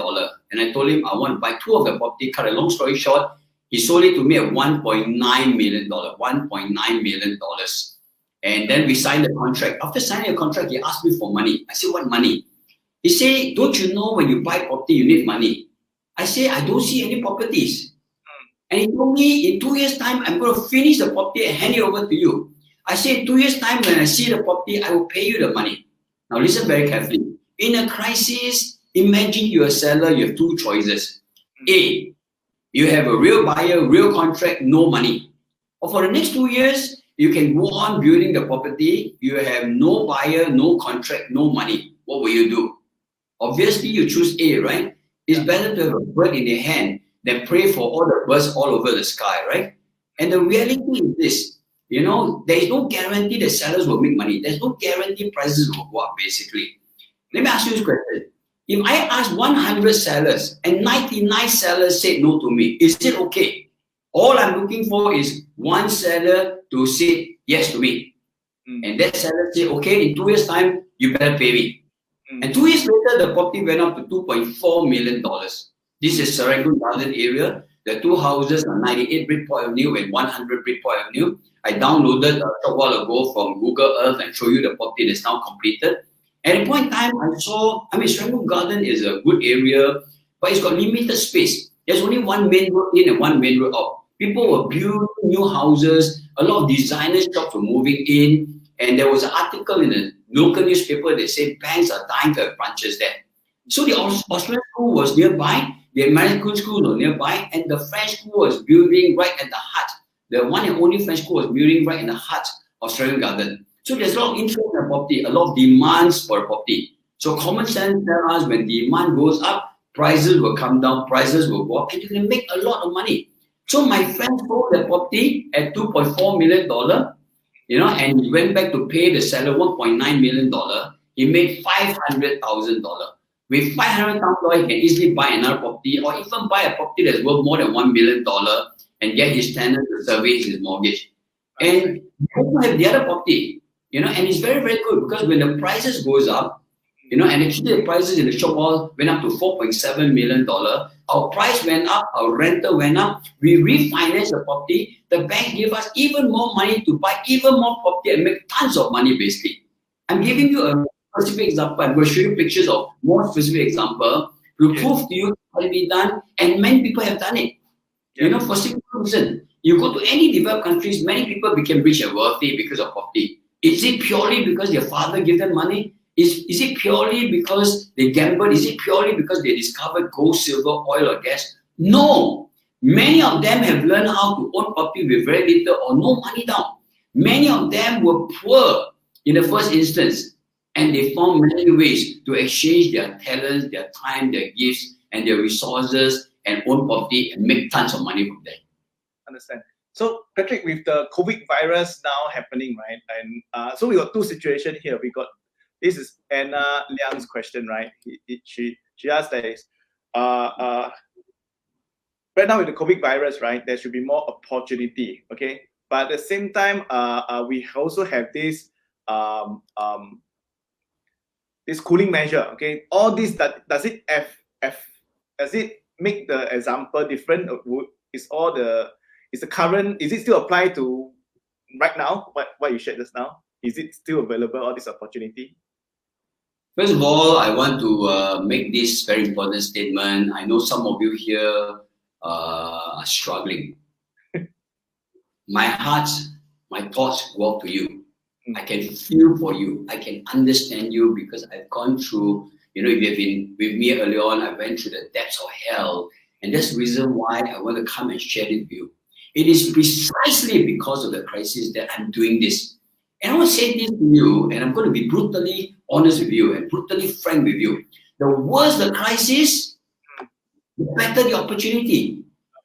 And I told him I want to buy 2 of the property. Cut a long story short, he sold it to me at $1.9 million. $1.9 million. And then we signed the contract. After signing the contract, he asked me for money. I said, what money? He said, don't you know when you buy property, you need money? I said, I don't see any properties. And he told me, in 2 years' time, I'm going to finish the property and hand it over to you. I said, in 2 years' time, when I see the property, I will pay you the money. Now listen very carefully. In a crisis, imagine you're a seller, you have 2 choices. A, you have a real buyer, real contract, no money. Or for the next 2 years, you can go on building the property, you have no buyer, no contract, no money. What will you do? Obviously, you choose A, right? It's better to have a bird in the hand than pray for all the birds all over the sky, right? And the reality is this, you know, there is no guarantee that sellers will make money. There's no guarantee prices will go up, basically. Let me ask you this question. If I ask 100 sellers and 99 sellers said no to me, is it okay? All I'm looking for is 1 seller to say yes to me. And that seller say, okay, in 2 years' time, you better pay me. And 2 years later, the property went up to $2.4 million. This is Serangoon Garden area. The 2 houses are 98 Bridport Avenue and 100 Bridport Avenue. I downloaded a short while ago from Google Earth and show you the property that's now completed. At a point in time, Serangoon Garden is a good area, but it's got limited space. There's only 1 main road in and 1 main road out. People were building new houses. A lot of designer shops were moving in. And there was an article in a local newspaper that said banks are dying to have branches there. So the Australian school was nearby, the American school was nearby, and the French school was building right at the heart. The one and only French school was building right in the heart of Serangoon Garden. So there's a lot of interest in the property, a lot of demands for a property. So common sense tells us when demand goes up, prices will come down, prices will go up, and you can make a lot of money. So my friend sold the property at $2.4 million, you know, and he went back to pay the seller $1.9 million. He made $500,000. With $500,000, he can easily buy another property or even buy a property that's worth more than $1 million and get his tenant to service his mortgage. And you also have the other property, you know, and it's very, very good because when the prices goes up, you know, and actually the prices in the shop mall went up to $4.7 million. Our price went up, our rental went up. We refinanced the property. The bank gave us even more money to buy even more property and make tons of money, basically. I'm giving you a specific example. I'm going to show you pictures of more specific example to prove to you how it can be done, and many people have done it. You know, for simple reason. You go to any developed countries, many people became rich and wealthy because of property. Is it purely because their father gave them money? Is it purely because they gambled? Is it purely because they discovered gold, silver, oil, or gas? No. Many of them have learned how to own property with very little or no money down. Many of them were poor in the first instance, and they found many ways to exchange their talents, their time, their gifts, and their resources and own property and make tons of money from there. Understand. So, Patrick, with the COVID virus now happening, right? And so we got 2 situations here. We got, this is Anna Liang's question, right? She asked that is, right now with the COVID virus, right, there should be more opportunity, okay? But at the same time, we also have this this cooling measure, okay? All this, does it make the example different? Is the current, is it still applied to right now, what you shared just now? Is it still available, all this opportunity? First of all, I want to make this very important statement. I know some of you here are struggling. my heart, my thoughts go out to you. I can feel for you. I can understand you because I've gone through, if you have been with me early on, I went through the depths of hell. And that's the reason why I want to come and share it with you. It is precisely because of the crisis that I'm doing this. And I want to say this to you, and I'm going to be brutally honest with you and brutally frank with you. The worse the crisis, the better the opportunity.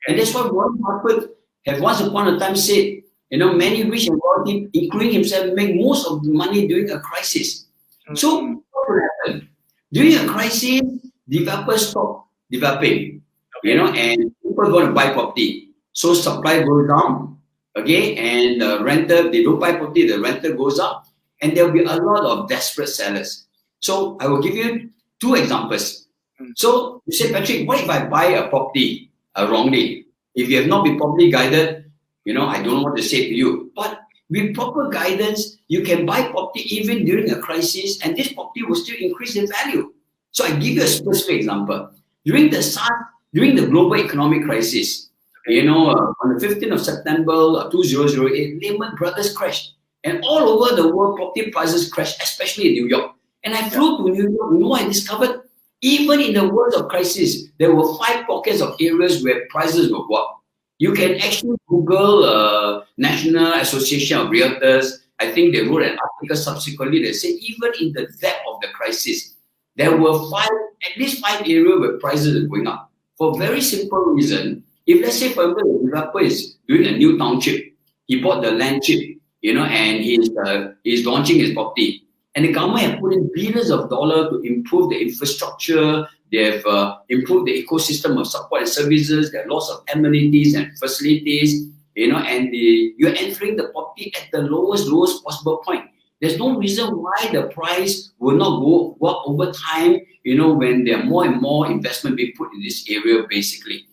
And that's what Warren Buffett have once upon a time said, many rich and wealthy, including himself, make most of the money during a crisis. So what will happen? During a crisis, developers stop developing, and people want to buy property. So supply goes down, and the rental, they don't buy property, the rental goes up, and there will be a lot of desperate sellers. So I will give you 2 examples. So you say, Patrick, what if I buy a property wrongly? If you have not been properly guided, I don't know what to say to you. But with proper guidance, you can buy property even during a crisis, and this property will still increase in value. So I give you a specific example. During the global economic crisis, on the 15th of September 2008, Lehman Brothers crashed. And all over the world, property prices crashed, especially in New York. And I flew to New York. I discovered? Even in the worst of crisis, there were 5 pockets of areas where prices will go up. You can actually Google National Association of Realtors. I think they wrote an article subsequently that said even in the depth of the crisis, there were at least 5 areas where prices are going up. For a very simple reason, if let's say, for example, the developer is doing a new township, he bought the land chip, and he's launching his property. And the government have put in billions of dollars to improve the infrastructure. They have improved the ecosystem of support and services. There are lots of amenities and facilities, and you're entering the property at the lowest possible point. There's no reason why the price will not go up over time, when there are more and more investment being put in this area, basically.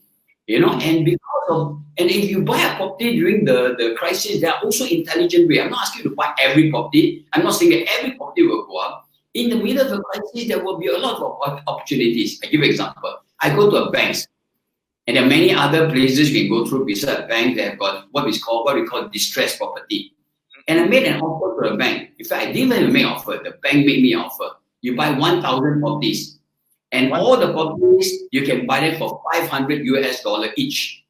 And if you buy a property during the crisis, there are also intelligent ways. I'm not asking you to buy every property. I'm not saying that every property will go up. In the middle of a crisis, there will be a lot of opportunities. I give you an example. I go to a bank, and there are many other places you can go through besides a bank that have got what we call distressed property. And I made an offer to a bank. In fact, I didn't even make an offer. The bank made me an offer. You buy 1,000 properties. And all the properties, you can buy them for $500 each.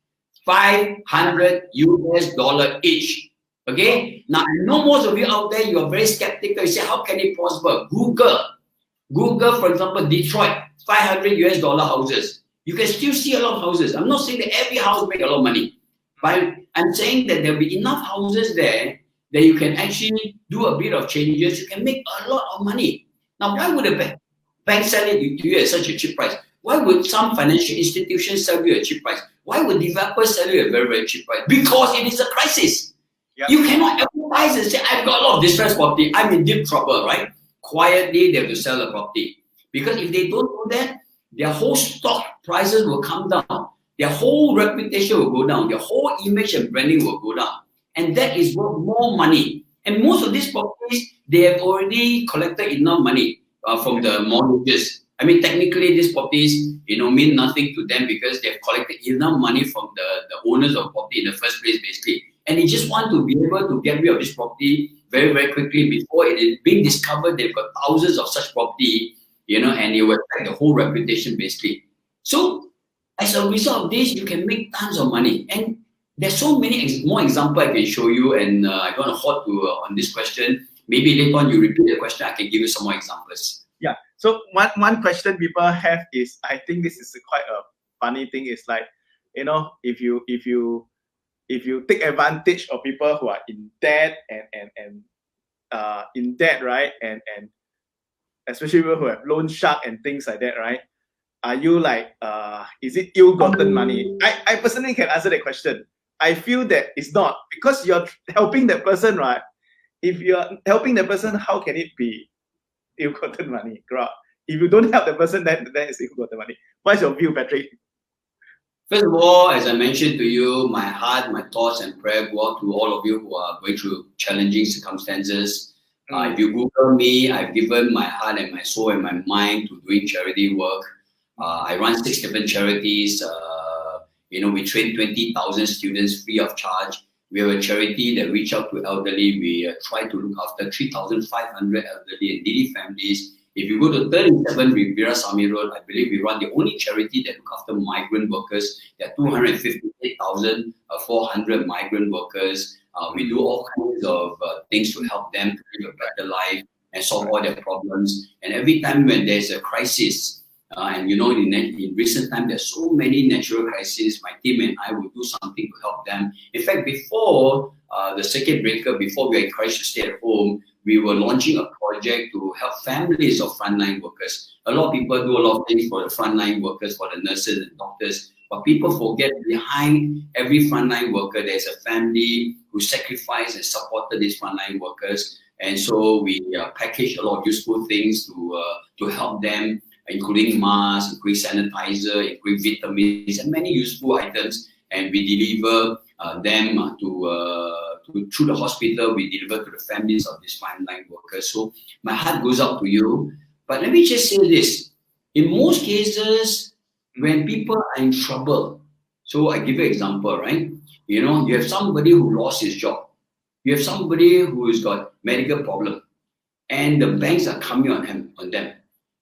$500 each. Okay? Now, I know most of you out there, you are very skeptical. You say, how can it possible? Google, for example, Detroit, $500 houses. You can still see a lot of houses. I'm not saying that every house makes a lot of money. But I'm saying that there will be enough houses there that you can actually do a bit of changes. You can make a lot of money. Now, why would a bank sell it to you at such a cheap price? Why would some financial institutions sell you at a cheap price? Why would developers sell you at a very, very cheap price? Because it is a crisis. Yep. You cannot advertise and say, I've got a lot of distressed property. I'm in deep trouble, right? Quietly, they have to sell the property. Because if they don't do that, their whole stock prices will come down. Their whole reputation will go down. Their whole image and branding will go down. And that is worth more money. And most of these properties, they have already collected enough money from the mortgages. I mean, technically, these properties, mean nothing to them because they've collected enough money from the owners of property in the first place, basically. And they just want to be able to get rid of this property very, very quickly before it is being discovered. They've got thousands of such property, and it will affect the whole reputation, basically. So, as a result of this, you can make tons of money. And there's so many more examples I can show you, and I don't want to hold on this question. Maybe later on you repeat the question, I can give you some more examples. Yeah. So one question people have is, I think this is quite a funny thing. Is like, if you take advantage of people who are in debt and right, and especially people who have loan shark and things like that, right? Are you like, is it ill-gotten money? I personally can answer that question. I feel that it's not, because you're helping that person, right? If you're helping the person, how can it be ill-gotten money? If you don't help the person, then it's ill-gotten money. What's your view, Patrick? First of all, as I mentioned to you, my heart, my thoughts and prayer go out to all of you who are going through challenging circumstances. If you Google me, I've given my heart and my soul and my mind to doing charity work. I run 6 different charities. We train 20,000 students free of charge. We have a charity that reach out to elderly. We try to look after 3,500 elderly and needy families. If you go to 37 Veerasamy Road, I believe we run the only charity that look after migrant workers. There are 258,400 migrant workers. We do all kinds of things to help them to live a better life and solve all their problems. And every time when there's a crisis, and you know, in recent times, there's so many natural crises. My team and I will do something to help them. In fact, before the circuit breaker, before we were encouraged to stay at home, we were launching a project to help families of frontline workers. A lot of people do a lot of things for the frontline workers, for the nurses and doctors, but people forget behind every frontline worker, there's a family who sacrificed and supported these frontline workers. And so we package a lot of useful things to help them, including masks, including sanitizer, including vitamins, and many useful items. And we deliver them through the hospital. We deliver to the families of these frontline workers. So my heart goes out to you. But let me just say this: in most cases, when people are in trouble, so I give you an example, right? You know, you have somebody who lost his job. You have somebody who's got medical problem, and the banks are coming on them.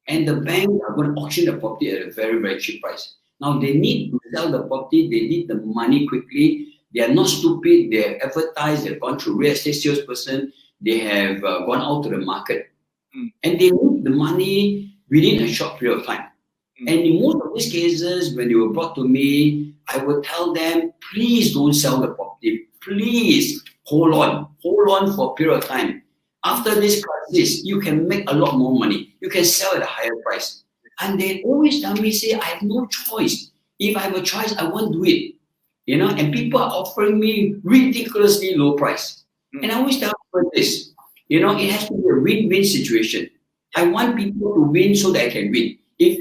And the banks are going to auction the property at a very, very cheap price. Now, they need to sell the property. They need the money quickly. They are not stupid. They have advertised. They've gone through real estate salesperson. They have gone out to the market. And they need the money within a short period of time. And in most of these cases, when they were brought to me, I would tell them, please don't sell the property. Please hold on for a period of time. After this crisis, you can make a lot more money. You can sell at a higher price. And they always tell me, say, I have no choice. If I have a choice, I won't do it. You know, and people are offering me ridiculously low price. And I always tell people this, you know, it has to be a win-win situation. I want people to win so that I can win. If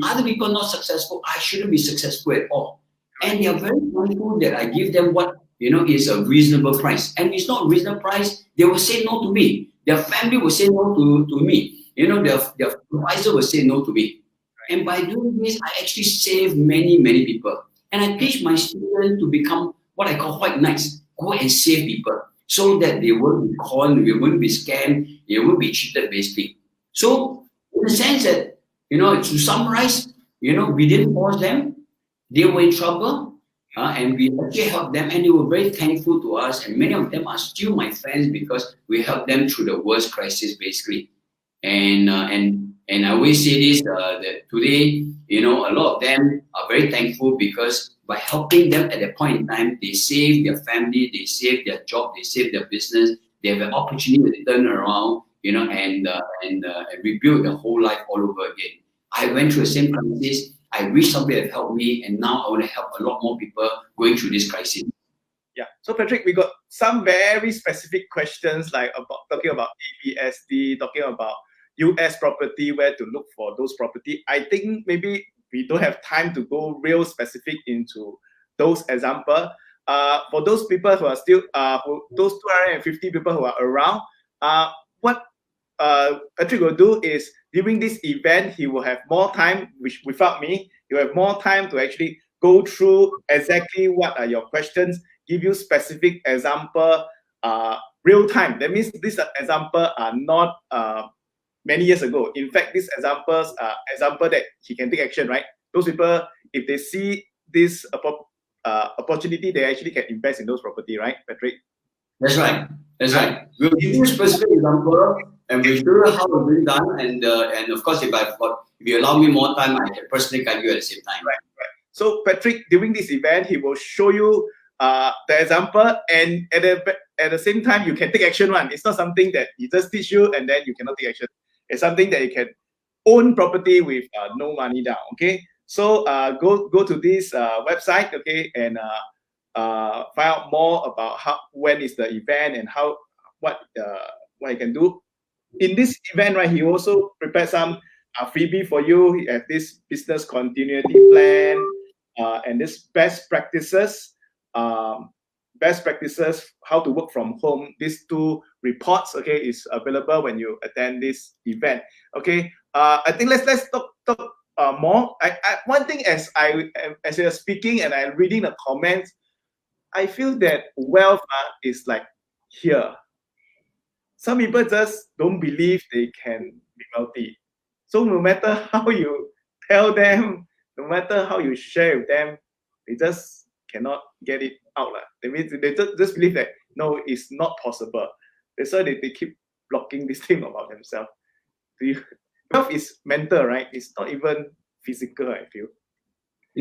other people not successful, I shouldn't be successful at all. And they are very mindful that I give them what, you know, is a reasonable price. And it's not a reasonable price, they will say no to me. Their family will say no to me. You know, their supervisor will say no to me. And by doing this, I actually save many, many people. And I teach my students to become what I call white knights. Go and save people so that they won't be conned, they won't be scammed, they won't be cheated basically. So in the sense that, you know, to summarize, you know, we didn't force them. They were in trouble. And we actually helped them, and they were very thankful to us. And many of them are still my friends because we helped them through the worst crisis, basically. And I always say this that today, you know, a lot of them are very thankful because by helping them at that point in time, they save their family, they save their job, they save their business. They have an opportunity to turn around, you know, and rebuild their whole life all over again. I went through the same crisis. I wish somebody had helped me, and now I want to help a lot more people going through this crisis. Yeah. So Patrick, we got some very specific questions like talking about ABSD, talking about US property, where to look for those property. I think maybe we don't have time to go real specific into those examples. For those people who are still, those 250 people who are around, what Patrick will do is during this event, he will have more time, which without me, he will have more time to actually go through exactly what are your questions, give you specific example, real time. That means these examples are not many years ago. In fact, these examples are example that he can take action, right? Those people, if they see this opportunity, they actually can invest in those property, right, Patrick? That's right. That's right. We'll give you a specific example, and we'll show you how it's been done. And of course, if you allow me more time, I can personally guide you at the same time. Right. So Patrick, during this event, he will show you the example, and at the same time, you can take action. It's not something that he just teach you and then you cannot take action. It's something that you can own property with no money down. Okay, so go to this website, okay, and find out more about when is the event and what you can do. In this event, right, he also prepared some freebie for you. He has this business continuity plan and this best practices, how to work from home. These 2 reports, okay, is available when you attend this event. Okay, I think let's talk more. One thing as you're speaking and I'm reading the comments, I feel that wealth is like here. Some people just don't believe they can be wealthy. So no matter how you tell them, no matter how you share with them, they just cannot get it out. They mean they just believe that no, it's not possible. That's why they keep blocking this thing about themselves. Wealth is mental, right? It's not even physical, I feel.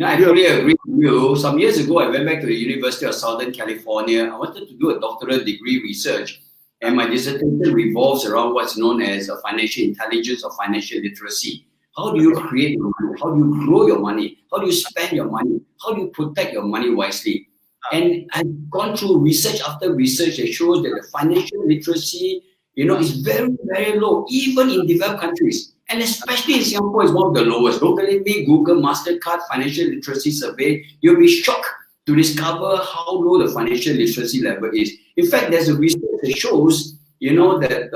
I fully agree with you. Some years ago, I went back to the University of Southern California. I wanted to do a doctoral degree research, and my dissertation revolves around what's known as financial intelligence or financial literacy. How do you create your money? How do you grow your money? How do you spend your money? How do you protect your money wisely? And I've gone through research after research that shows that the financial literacy, is very, very low, even in developed countries. And especially in Singapore, it's one of the lowest. Don't believe me, Google Mastercard Financial Literacy Survey. You'll be shocked to discover how low the financial literacy level is. In fact, there's a research that shows, that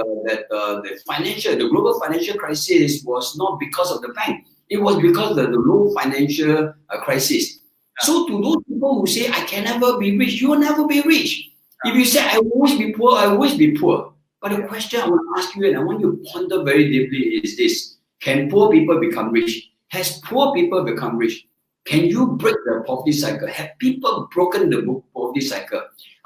the global financial crisis was not because of the bank. It was because of the low financial crisis. So to those people who say, I can never be rich, you will never be rich. If you say, I will always be poor, I will always be poor. But the question I want to ask you, and I want you to ponder very deeply, is this. Can poor people become rich? Has poor people become rich? Can you break the poverty cycle? Have people broken the poverty cycle?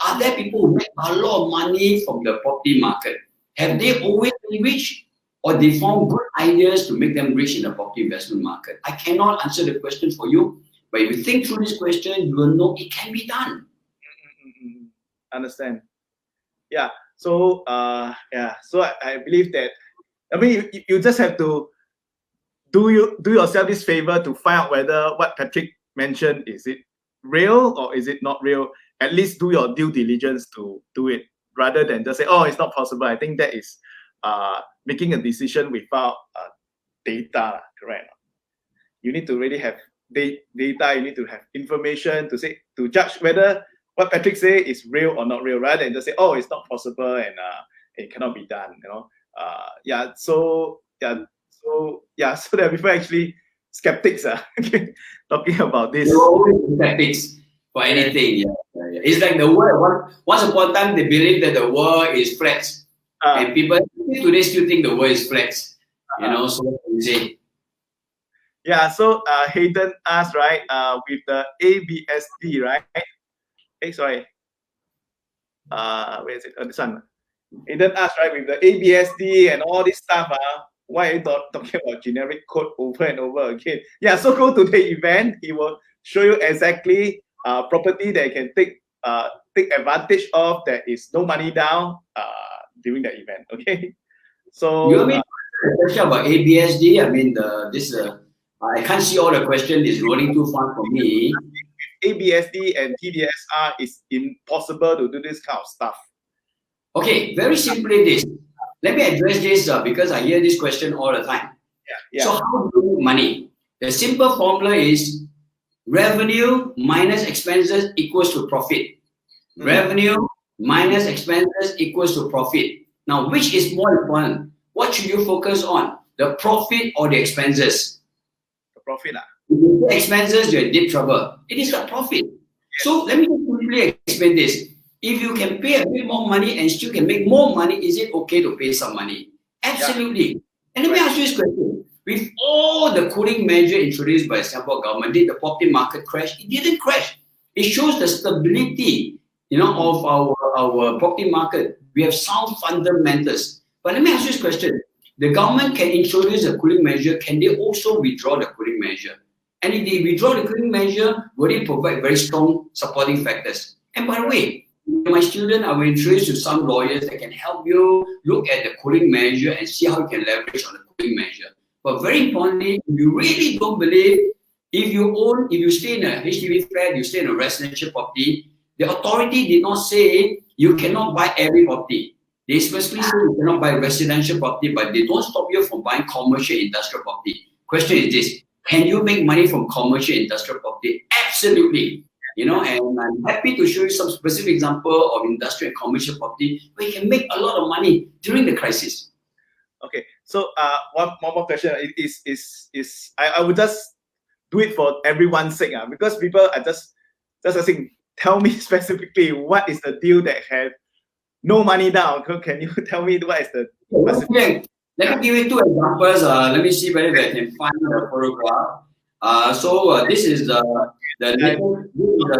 Are there people who make a lot of money from the property market? Have they always been rich? Or they found good ideas to make them rich in the property investment market? I cannot answer the question for you, but if you think through this question, you will know it can be done. Understand. Yeah. So so I believe that, I mean, you just have to do yourself this favor to find out whether what Patrick mentioned, is it real or is it not real. At least do your due diligence to do it, rather than just say, oh, it's not possible. I think that is making a decision without data, correct? You need to really have data, you need to have information to judge whether what Patrick say is real or not real, rather than just say, oh, it's not possible and it cannot be done. So there are people actually skeptics talking about this. Skeptics for anything. Yeah. It's like the world. Once upon a time, they believed that the world is flat, and people today still think the world is flat. So what can you say? Yeah. So Hayden asked, right, with the ABSD, right? Hey, sorry. Where is it? Oh, this one. Hayden asked, right, with the ABSD and all this stuff, why are you talking about generic code over and over again? Yeah, so go to the event. He will show you exactly property that you can take advantage of, that is no money down during the event. Okay. So you mean the question about ABSD? I mean, I can't see all the questions. It's rolling too fast for me. ABSD and TDSR, is impossible to do this kind of stuff. Okay, very simply this. Let me address this because I hear this question all the time. Yeah. So how do you make money? The simple formula is revenue minus expenses equals to profit. Revenue minus expenses equals to profit. Now, which is more important? What should you focus on? The profit or the expenses? The profit. If you pay expenses, you're in deep trouble. It is the profit. Yes. So let me quickly explain this. If you can pay a bit more money and still can make more money, is it okay to pay some money? Absolutely. Yeah. And let me ask you this question. With all the cooling measure introduced by the Singapore government, did the property market crash? It didn't crash. It shows the stability, of our property market. We have sound fundamentals. But let me ask you this question. The government can introduce a cooling measure. Can they also withdraw the cooling measure? And if they withdraw the cooling measure, will it provide very strong supporting factors? And by the way, my student, I will introduce you to some lawyers that can help you look at the cooling measure and see how you can leverage on the cooling measure. But very importantly, if you really don't believe, if you stay in a HDB flat, you stay in a residential property, the authority did not say you cannot buy every property. They specifically say you cannot buy residential property, but they don't stop you from buying commercial industrial property. Question is this: can you make money from commercial industrial property? Absolutely. And I'm happy to show you some specific example of industrial and commercial property where you can make a lot of money during the crisis. Okay, so one more question is I would just do it for everyone's sake, because people are just asking, tell me specifically what is the deal that have no money down. Can you tell me what is the Okay. Let me give you two examples. Let me see whether I can find the photograph. This is the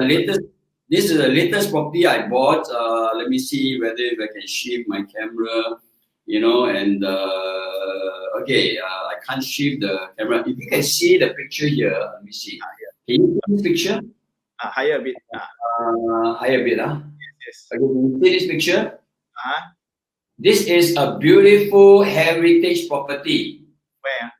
latest. This is the latest property I bought. Let me see whether if I can shift my camera. Okay, I can't shift the camera. If you can see the picture here, let me see. Can you see this picture? Higher a bit. Higher a bit, Yes. Okay, can you see this picture? This is a beautiful heritage property. Where?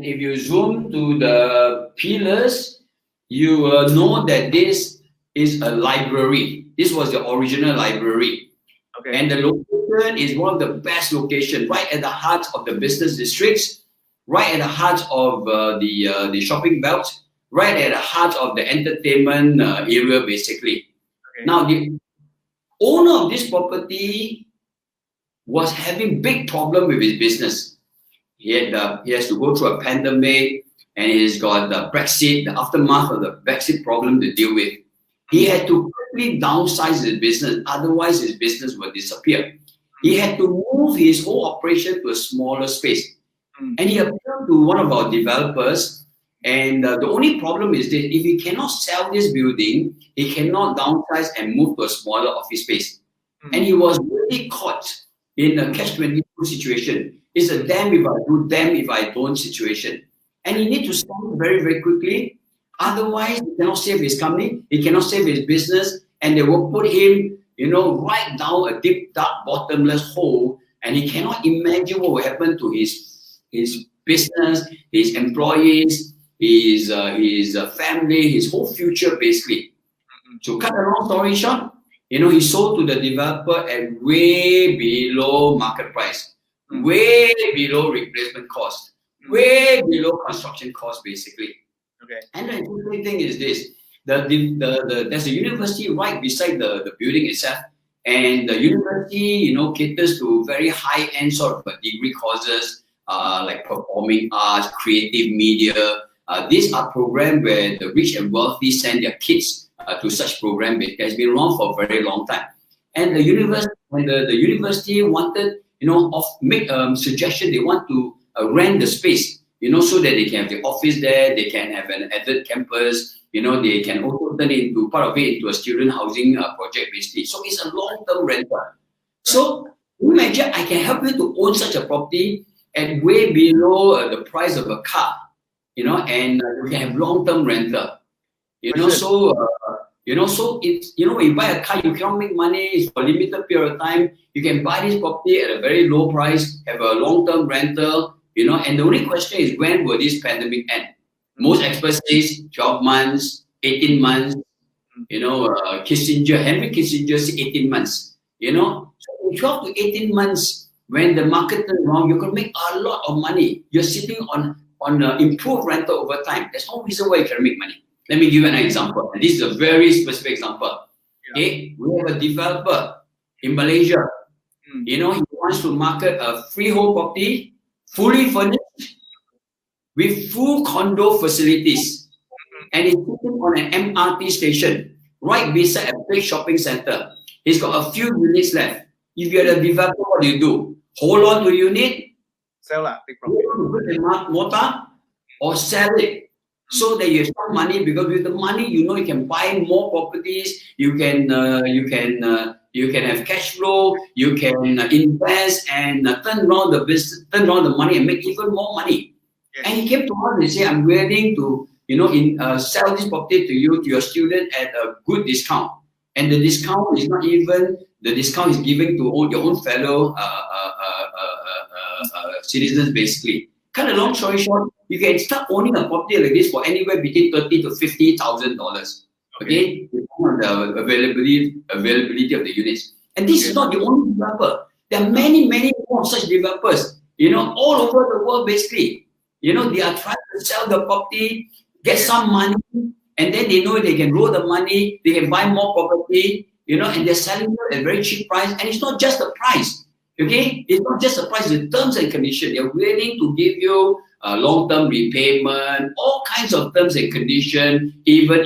If you zoom to the pillars, you will know that this is a library. This was the original library. Okay. And the location is one of the best locations, right at the heart of the business districts, right at the heart of the shopping belt, right at the heart of the entertainment area, basically. Okay. Now, the owner of this property was having big problem with his business. He has to go through a pandemic, and he's got the Brexit, the aftermath of the Brexit problem to deal with. He had to quickly downsize his business, otherwise his business will disappear. He had to move his whole operation to a smaller space. And he appealed to one of our developers, and the only problem is that if he cannot sell this building, he cannot downsize and move to a smaller office space. And he was really caught in a catch-22 situation. It's a damn if I do, damn if I don't situation. And he needs to sell very, very quickly. Otherwise, he cannot save his company, he cannot save his business, and they will put him, right down a deep, dark, bottomless hole, and he cannot imagine what will happen to his business, his employees, his family, his whole future, basically. So, cut a long story short, he sold to the developer at way below market price, way below replacement cost, way below construction cost, basically. Okay. And the interesting thing is this: there's a university right beside the building itself, and the university, caters to very high-end sort of degree courses like performing arts, creative media. These are programs where the rich and wealthy send their kids to such programs. It has been around for a very long time. And the university wanted, make a suggestion. They want to rent the space, so that they can have the office there, they can have an added campus, they can also turn it into part of it into a student housing project, basically. So it's a long-term rental. So imagine I can help you to own such a property at way below the price of a car, and you can have long-term rental. So it's, when you buy a car, you cannot make money. It's for a limited period of time. You can buy this property at a very low price, have a long-term rental, and the only question is, when will this pandemic end? Most experts say 12 months, 18 months, Henry Kissinger said 18 months, So in 12 to 18 months, when the market turns around, you can make a lot of money. You're sitting on improved rental over time. There's no reason why you can make money. Let me give you an example. And this is a very specific example. Okay, we have a developer in Malaysia. He wants to market a freehold property, fully furnished, with full condo facilities, and it's sitting on an MRT station right beside a big shopping center. He's got a few units left. If you're the developer, what do? Hold on to the unit, sell take profit, mortar, or sell it so that you have some money, because with the money, you can buy more properties. You can have cash flow. You can invest and turn around the business, turn around the money, and make even more money. Yes. And he came to us and said, "I'm willing to, sell this property to you, to your student, at a good discount." And the discount is not even the discount is given to your own fellow citizens, basically. Cut a long story short, you can start owning a property like this for anywhere between $30,000 to $50,000. Okay, depending on the availability of the units. And this is not the only developer. There are many more such developers. All over the world, basically. They are trying to sell the property, get some money, and then they know they can grow the money, they can buy more property, and they're selling it at a very cheap price. And it's not just the price. Okay, it's not just the price, the terms and conditions. They're willing to give you long-term repayment, all kinds of terms and conditions, even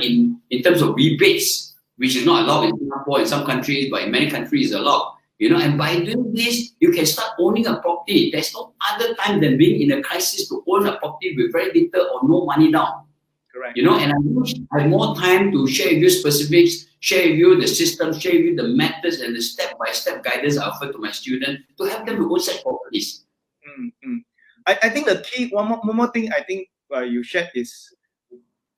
in terms of rebates. which is not allowed in Singapore, in some countries, but in many countries it's allowed. And by doing this, you can start owning a property. There's no other time than being in a crisis to own a property with very little or no money down. Correct. And I wish I had more time to share with you specifics, share with you the system, share with you the methods and the step-by-step guidance I offer to my students to help them to own such properties. I think the key, one more thing I think you shared is,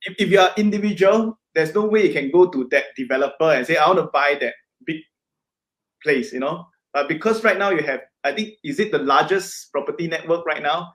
if you are individual, there's no way you can go to that developer and say, I want to buy that big place, because right now you have, I think, is it the largest property network right now?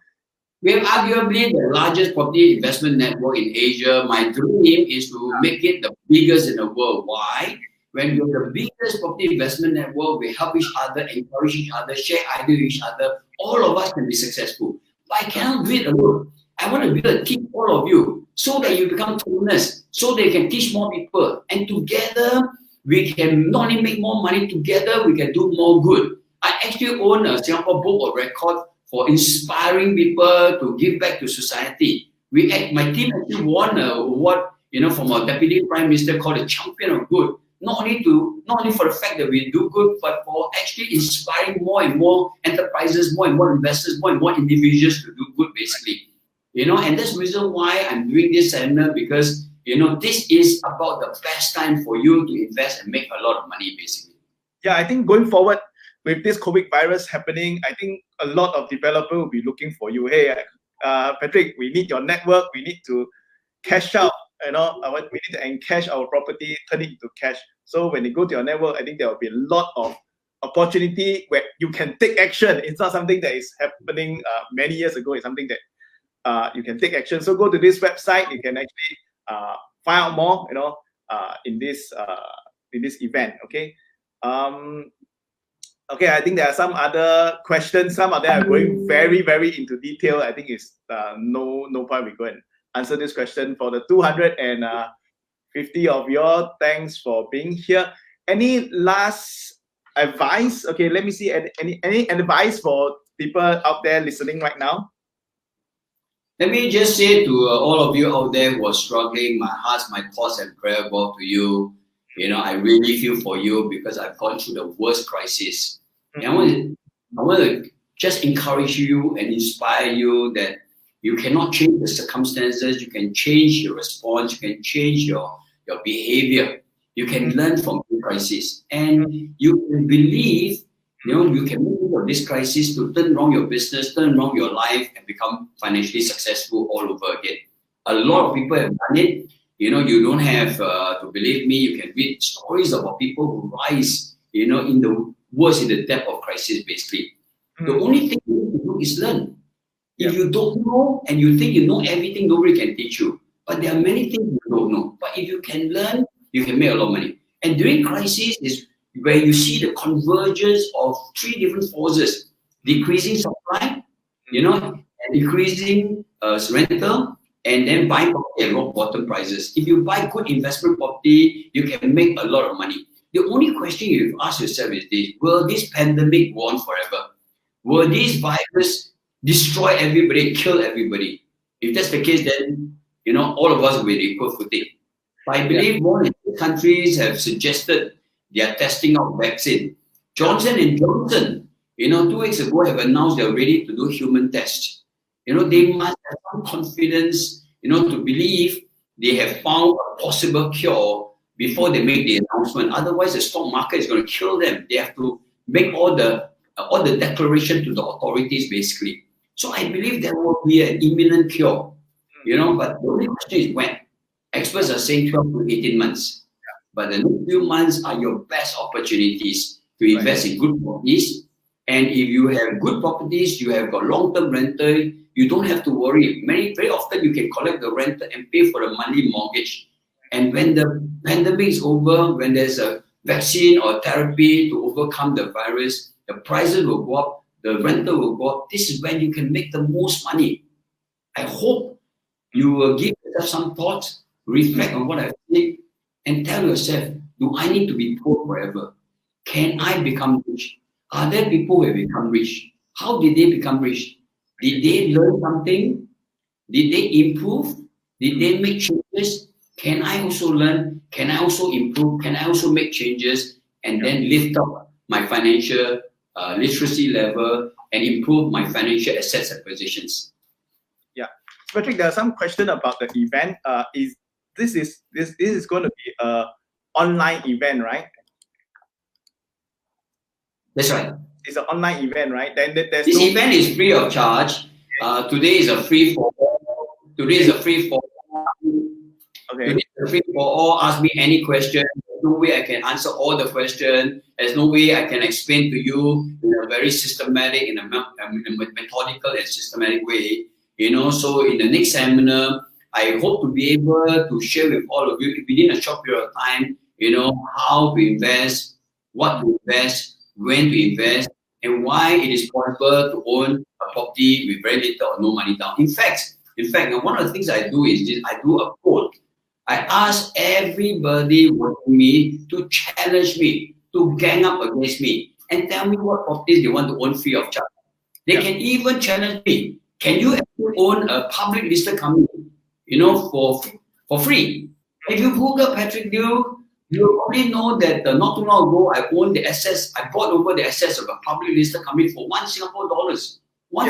We have arguably the largest property investment network in Asia. My dream is to make it the biggest in the world. Why? When you're the biggest property investment network, we help each other, encourage each other, share ideas with each other. All of us can be successful. But I cannot do it alone. I want to build a team, all of you, so that you become trainers, so they can teach more people. And together, we can not only make more money, together we can do more good. I actually own a Singapore Book of Record for inspiring people to give back to society. My team actually won an award, from our Deputy Prime Minister called the Champion of Good. Not only for the fact that we do good, but for actually inspiring more and more enterprises, more and more investors, more and more individuals to do good, basically. And that's the reason why I'm doing this seminar, because this is about the best time for you to invest and make a lot of money, basically. Yeah, I think going forward with this COVID virus happening, I think a lot of developers will be looking for you. Hey, Patrick, we need your network. We need to cash out. We need to encash our property, turn it into cash. So when they go to your network, I think there will be a lot of opportunity where you can take action. It's not something that is happening many years ago. It's something that you can take action. So go to this website. You can actually find out more, in this event. Okay. Okay, I think there are some other questions. Some of them are going very, very into detail. I think it's no point we go and answer this question. For the 250 of you, thanks for being here. Any last advice? Okay, let me see. Any advice for people out there listening right now? Let me just say to all of you out there who are struggling, my heart, my thoughts and prayer go to you. I really feel for you because I've gone through the worst crisis. And I want to just encourage you and inspire you that you cannot change the circumstances. You can change your response. You can change your behavior. You can learn from the crisis. And you can believe, you can move out of this crisis to turn around your business, turn around your life, and become financially successful all over again. A lot of people have done it. You don't have to believe me. You can read stories about people who rise, in the depth of crisis, basically. The only thing you need to do is learn. If you don't know and you think you know everything, nobody can teach you. But there are many things you don't know. But if you can learn, you can make a lot of money. And during crisis is where you see the convergence of three different forces: decreasing supply, and decreasing rental, and then buying property at rock bottom prices. If you buy good investment property, you can make a lot of money. The only question you ask yourself is this: will this pandemic go on forever? Will this virus destroy everybody, kill everybody? If that's the case, then all of us will be equal footing. But I believe more than 2 countries have suggested they are testing out vaccine. Johnson & Johnson, 2 weeks ago have announced they are ready to do human tests. They must have some confidence, to believe they have found a possible cure before they make the announcement. Otherwise, the stock market is going to kill them. They have to make all the declaration to the authorities, basically. So I believe there will be an imminent cure, but the only question is when. Experts are saying 12 to 18 months. But the next few months are your best opportunities to invest in good properties. And if you have good properties, you have got long-term rental, you don't have to worry. Very often you can collect the rental and pay for the monthly mortgage. And when the pandemic is over, when there's a vaccine or therapy to overcome the virus, the prices will go up, the rental will go up. This is when you can make the most money. I hope you will give yourself some thoughts, reflect on what I've said, and tell yourself, do I need to be poor forever? Can I become rich? Are there people who have become rich? How did they become rich? Did they learn something? Did they improve? Did they make changes? can I also learn? Can I also improve? Can I also make changes and then lift up my financial literacy level and improve my financial assets and positions? Yeah, Patrick, there are some question about the event. This is going to be a online event, right? That's right. It's an online event, right? Then there's this event is free of charge. Today is a free for all. Today is a free for all. Okay. Today is a free for all. Ask me any question. There's no way I can answer all the questions. There's no way I can explain to you in a very systematic, in a methodical and systematic way. So in the next seminar, I hope to be able to share with all of you within a short period of time, how to invest, what to invest, when to invest, and why it is possible to own a property with very little or no money down. In fact, one of the things I do is I do a poll. I ask everybody watching me to challenge me, to gang up against me, and tell me what properties they want to own free of charge. They can even challenge me. Can you actually own a public listed company, for free? If you Google Patrick Liew, you already know that not too long ago, I bought over the assets of a public listed company for $1 Singapore.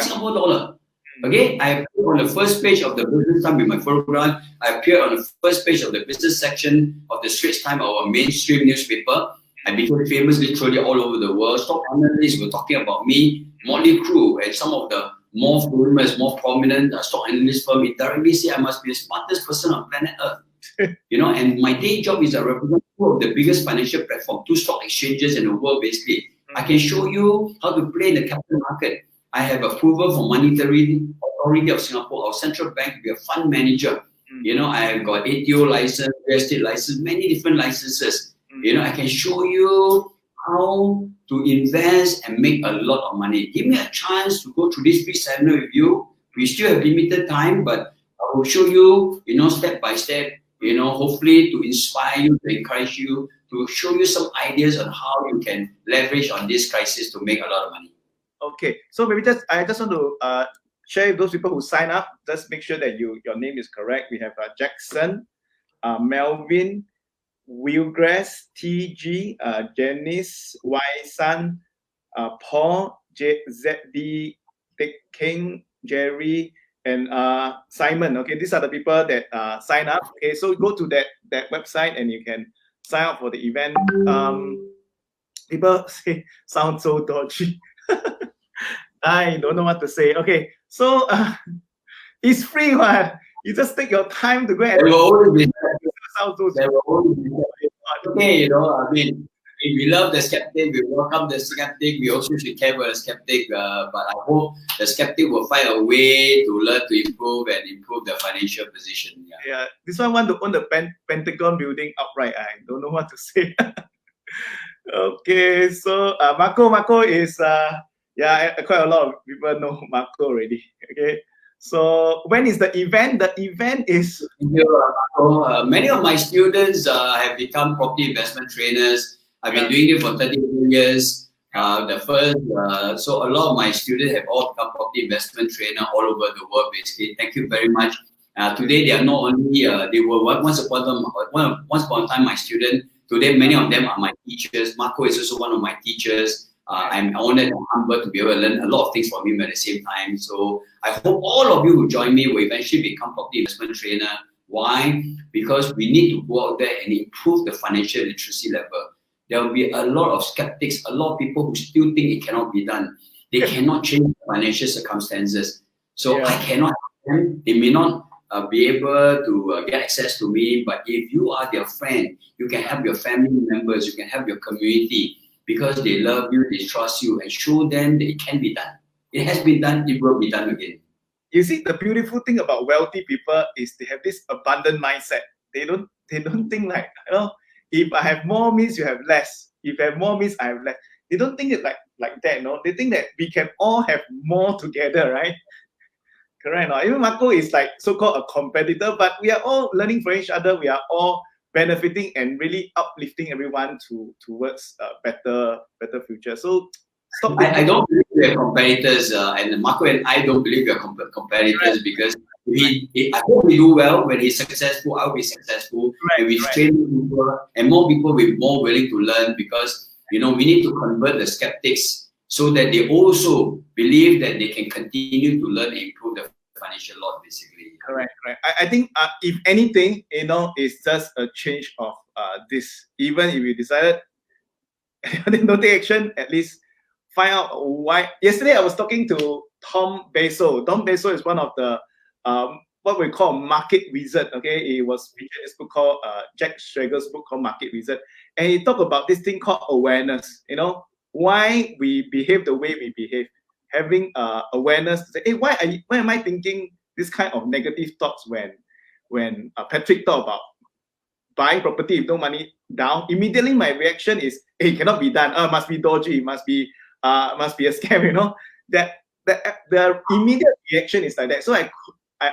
Singapore dollar. Okay, I appeared on the first page of the Business Time with my program. I appeared on the first page of the business section of the Straits Times, our mainstream newspaper. I became famous literally all over the world. Stock analysts were talking about me. Motley Crue and some of the more famous, more prominent stock analyst firm indirectly say I must be the smartest person on planet Earth. And my day job is I represent two of the biggest financial platforms, two stock exchanges in the world basically. I can show you how to play in the capital market. I have approval from Monetary Authority of Singapore, our central bank, to be a fund manager. I have got ATO license, real estate license, many different licenses. I can show you how to invest and make a lot of money. Give me a chance to go through this free seminar with you. We still have limited time, but I will show you, step by step, hopefully to inspire you, to encourage you, to show you some ideas on how you can leverage on this crisis to make a lot of money. Okay, so maybe I just want to share with those people who sign up. Just make sure that your name is correct. We have Jackson, Melvin, Wilgrass, TG, Janice, Y Sun, Paul, ZD, King, Jerry, and Simon. Okay, these are the people that sign up. Okay, so go to that website and you can sign up for the event. People say sound so dodgy. I don't know what to say. Okay, so it's free, man. You just take your time to go and. Okay, if we love the skeptic, we welcome the skeptic. We also should care for the skeptic. But I hope the skeptic will find a way to learn to improve and improve their financial position. Yeah, this one want to own the Pentagon building upright. I don't know what to say. Okay, so Marco is quite a lot of people know Marco already. Okay, so when is the event? The event is. Many of my students have become property investment trainers. I've been doing it for 32 years. So a lot of my students have all become property investment trainer all over the world. Basically, thank you very much. Today they are not only they were once upon a time my student. Today many of them are my teachers. Marco is also one of my teachers. I'm honored and humbled to be able to learn a lot of things from him at the same time. So I hope all of you who join me will eventually become property investment trainer. Why? Because we need to go out there and improve the financial literacy level. There will be a lot of skeptics, a lot of people who still think it cannot be done. They cannot change financial circumstances. So I cannot help them. They may not be able to get access to me, but if you are their friend, you can help your family members, you can help your community, because they love you, they trust you, and show them that it can be done. It has been done, it will be done again. You see, the beautiful thing about wealthy people is they have this abundant mindset. They don't think like, if I have more means you have less. If I have more means I have less. They don't think it like that, no? They think that we can all have more together, right? Correct, no? Even Marco is like so-called a competitor, but we are all learning from each other. We are all benefiting and really uplifting everyone towards a better future. So stop. I don't believe we are competitors, and Marco and I don't believe we are competitors, because I hope we do well. When he's successful, I'll be successful. And we train people, and more people will be more willing to learn, because we need to convert the skeptics so that they also believe that they can continue to learn and improve the financial law, basically. Correct. I think if anything, it's just a change of this. Even if you decided don't take action, at least find out why. Yesterday I was talking to Tom Basil. Tom Basil is one of the what we call market wizard. Okay, he was featured in this book called Jack Schwager's book called Market Wizard, and he talked about this thing called awareness. Why we behave the way we behave, having awareness to say, hey, why am I thinking this kind of negative thoughts when Patrick talked about buying property with no money down? Immediately my reaction is, hey, cannot be done. Must be dodgy. Must be a scam. That the immediate reaction is like that. So I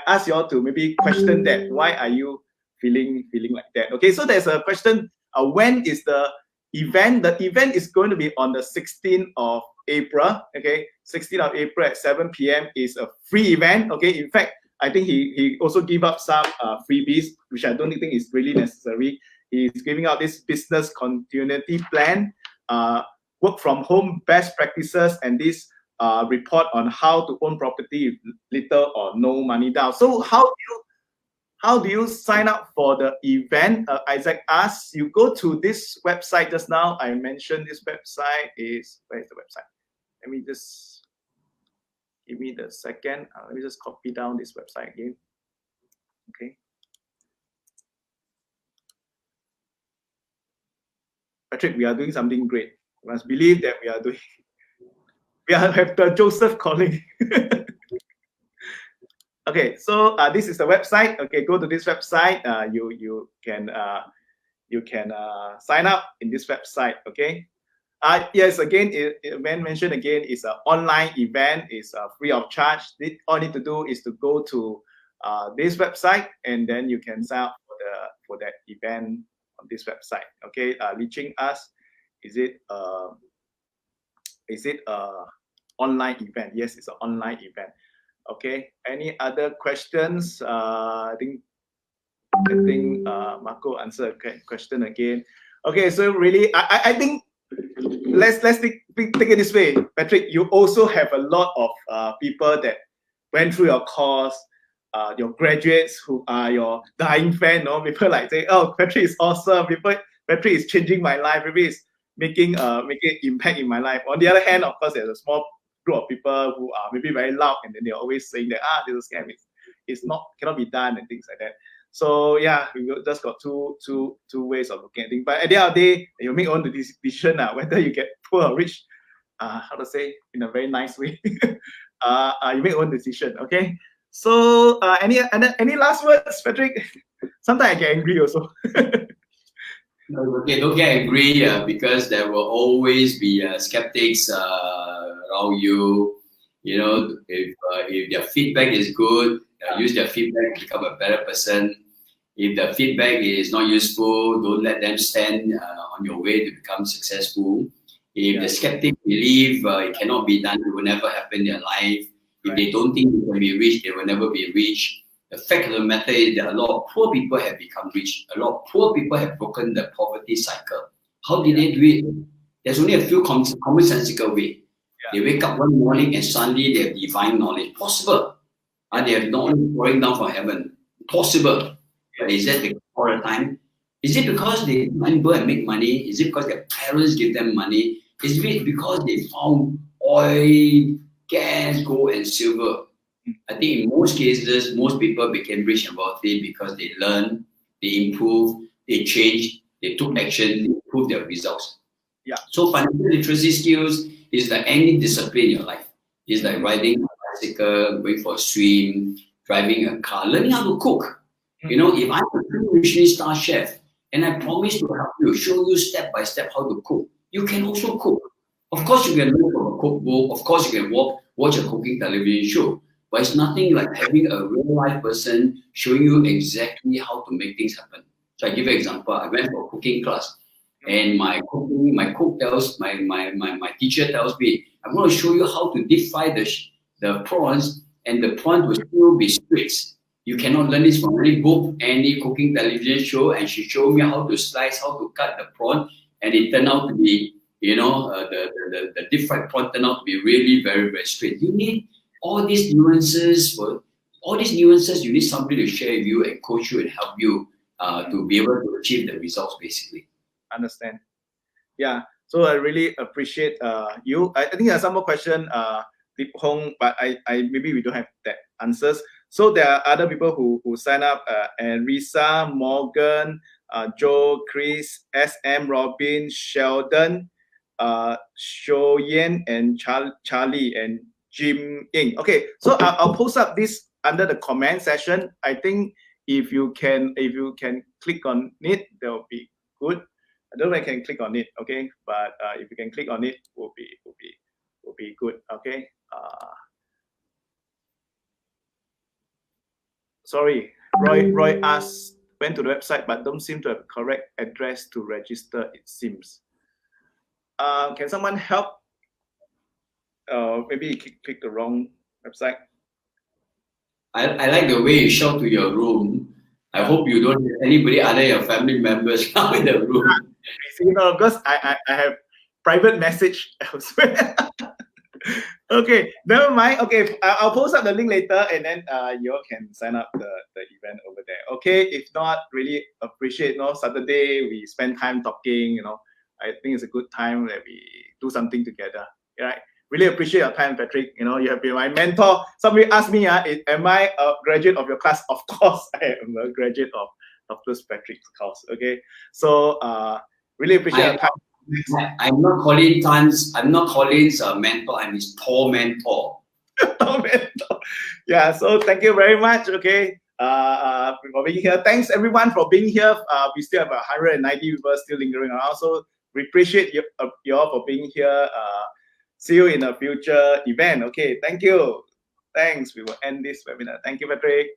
ask you all to maybe question that. Why are you feeling like that? Okay, so there's a question. When is the event? The event is going to be on the 16th of April. Okay, 16th of April at 7 p.m. is a free event. Okay, in fact, I think he also give up some freebies, which I don't think is really necessary. He's giving out this business continuity plan, work from home best practices, and this report on how to own property with little or no money down. So how do you sign up for the event? Isaac asks. You go to this website just now. I mentioned this website is, where is the website? Let me just give me the second. Let me just copy down this website again. Okay. Patrick, we are doing something great. You must believe that we have the Joseph calling. Okay, so this is the website. Okay, go to this website. You can sign up in this website. Okay. Yes, again, Ben mentioned again, it's an online event. It's free of charge. All you need to do is to go to this website, and then you can sign up for that event on this website. Okay, reaching us. Is it online event? Yes, it's an online event. Okay. Any other questions? I think Marco answered a question again. Okay, so really, I think let's take it this way, Patrick. You also have a lot of people that went through your course, your graduates who are your dying fan. People like say, "Oh, Patrick is awesome. Patrick is changing my life. Patrick is making impact in my life." On the other hand, of course, there's a small group of people who are maybe very loud, and then they're always saying that this is a scam. It's not, cannot be done, and things like that. So yeah, we just got two ways of looking at things. But at the end of the day, you make on the decision whether you get poor or rich. How to say in a very nice way. You make your own decision. Okay. So any last words, Patrick? Sometimes I get angry also. Okay, don't get angry because there will always be skeptics around you. If their feedback is good, use their feedback to become a better person. If the feedback is not useful, don't let them stand on your way to become successful. If the skeptic believe it cannot be done, it will never happen in their life. If they don't think it can be reached, they will never be reached. The fact of the matter is that a lot of poor people have become rich. A lot of poor people have broken the poverty cycle. How did they do it? There's only a few commonsensical ways. They wake up one morning and suddenly they have divine knowledge. Possible. They have knowledge pouring down from heaven. Possible. But is that all the time? Is it because they go and make money? Is it because their parents give them money? Is it because they found oil, gas, gold, and silver? I think in most cases, most people became rich and wealthy because they learned, they improved, they changed, they took action, they improved their results. Yeah. So financial literacy skills is like any discipline in your life. It's like riding a bicycle, going for a swim, driving a car, learning how to cook. If I'm a Michelin star chef and I promise to help you, show you step by step how to cook, you can also cook. Of course, you can learn from a cookbook. Of course, you can watch a cooking television show. But it's nothing like having a real life person showing you exactly how to make things happen. So I give you an example. I went for a cooking class, and my teacher tells me, I'm going to show you how to deep fry the prawns, and the prawns will still be straight. You cannot learn this from any book, any cooking television show. And she showed me how to slice, how to cut the prawn, and it turned out to be, the deep fried prawn turned out to be really very, very straight. You need all these nuances. You need somebody to share with you and coach you and help you to be able to achieve the results, basically. Understand. Yeah. So I really appreciate you. I think there's some more question, Deep Hong, but I maybe we don't have that answers. So there are other people who sign up, and Risa, Morgan, Joe, Chris, SM, Robin, Sheldon, Shoyen, and Charlie, and Jim Ying. Okay, so I'll post up this under the comment section. I think if you can click on it, that will be good. I don't know if I can click on it, okay? But if you can click on it, will be good, okay? Sorry, Roy asked, went to the website but don't seem to have correct address to register, it seems. Can someone help? Maybe you click the wrong website. I like the way you show to your room. I hope you don't have anybody other your family members now in the room. Because I have private message elsewhere. Okay, never mind. Okay, I'll post up the link later, and then you all can sign up the event over there. Okay, if not, really appreciate. Saturday we spend time talking. I think it's a good time that we do something together. Right? Really appreciate your time, Patrick. You have been my mentor. Somebody asked me, am I a graduate of your class? Of course, I am a graduate of Dr. Patrick's course. Okay, so really appreciate your time. I'm not Colin's mentor. I'm his tall mentor. Yeah. So thank you very much. Okay. For being here. Thanks everyone for being here. We still have 190 people still lingering around. So we appreciate you all for being here. See you in a future event. Okay. Thank you. Thanks. We will end this webinar. Thank you, Patrick.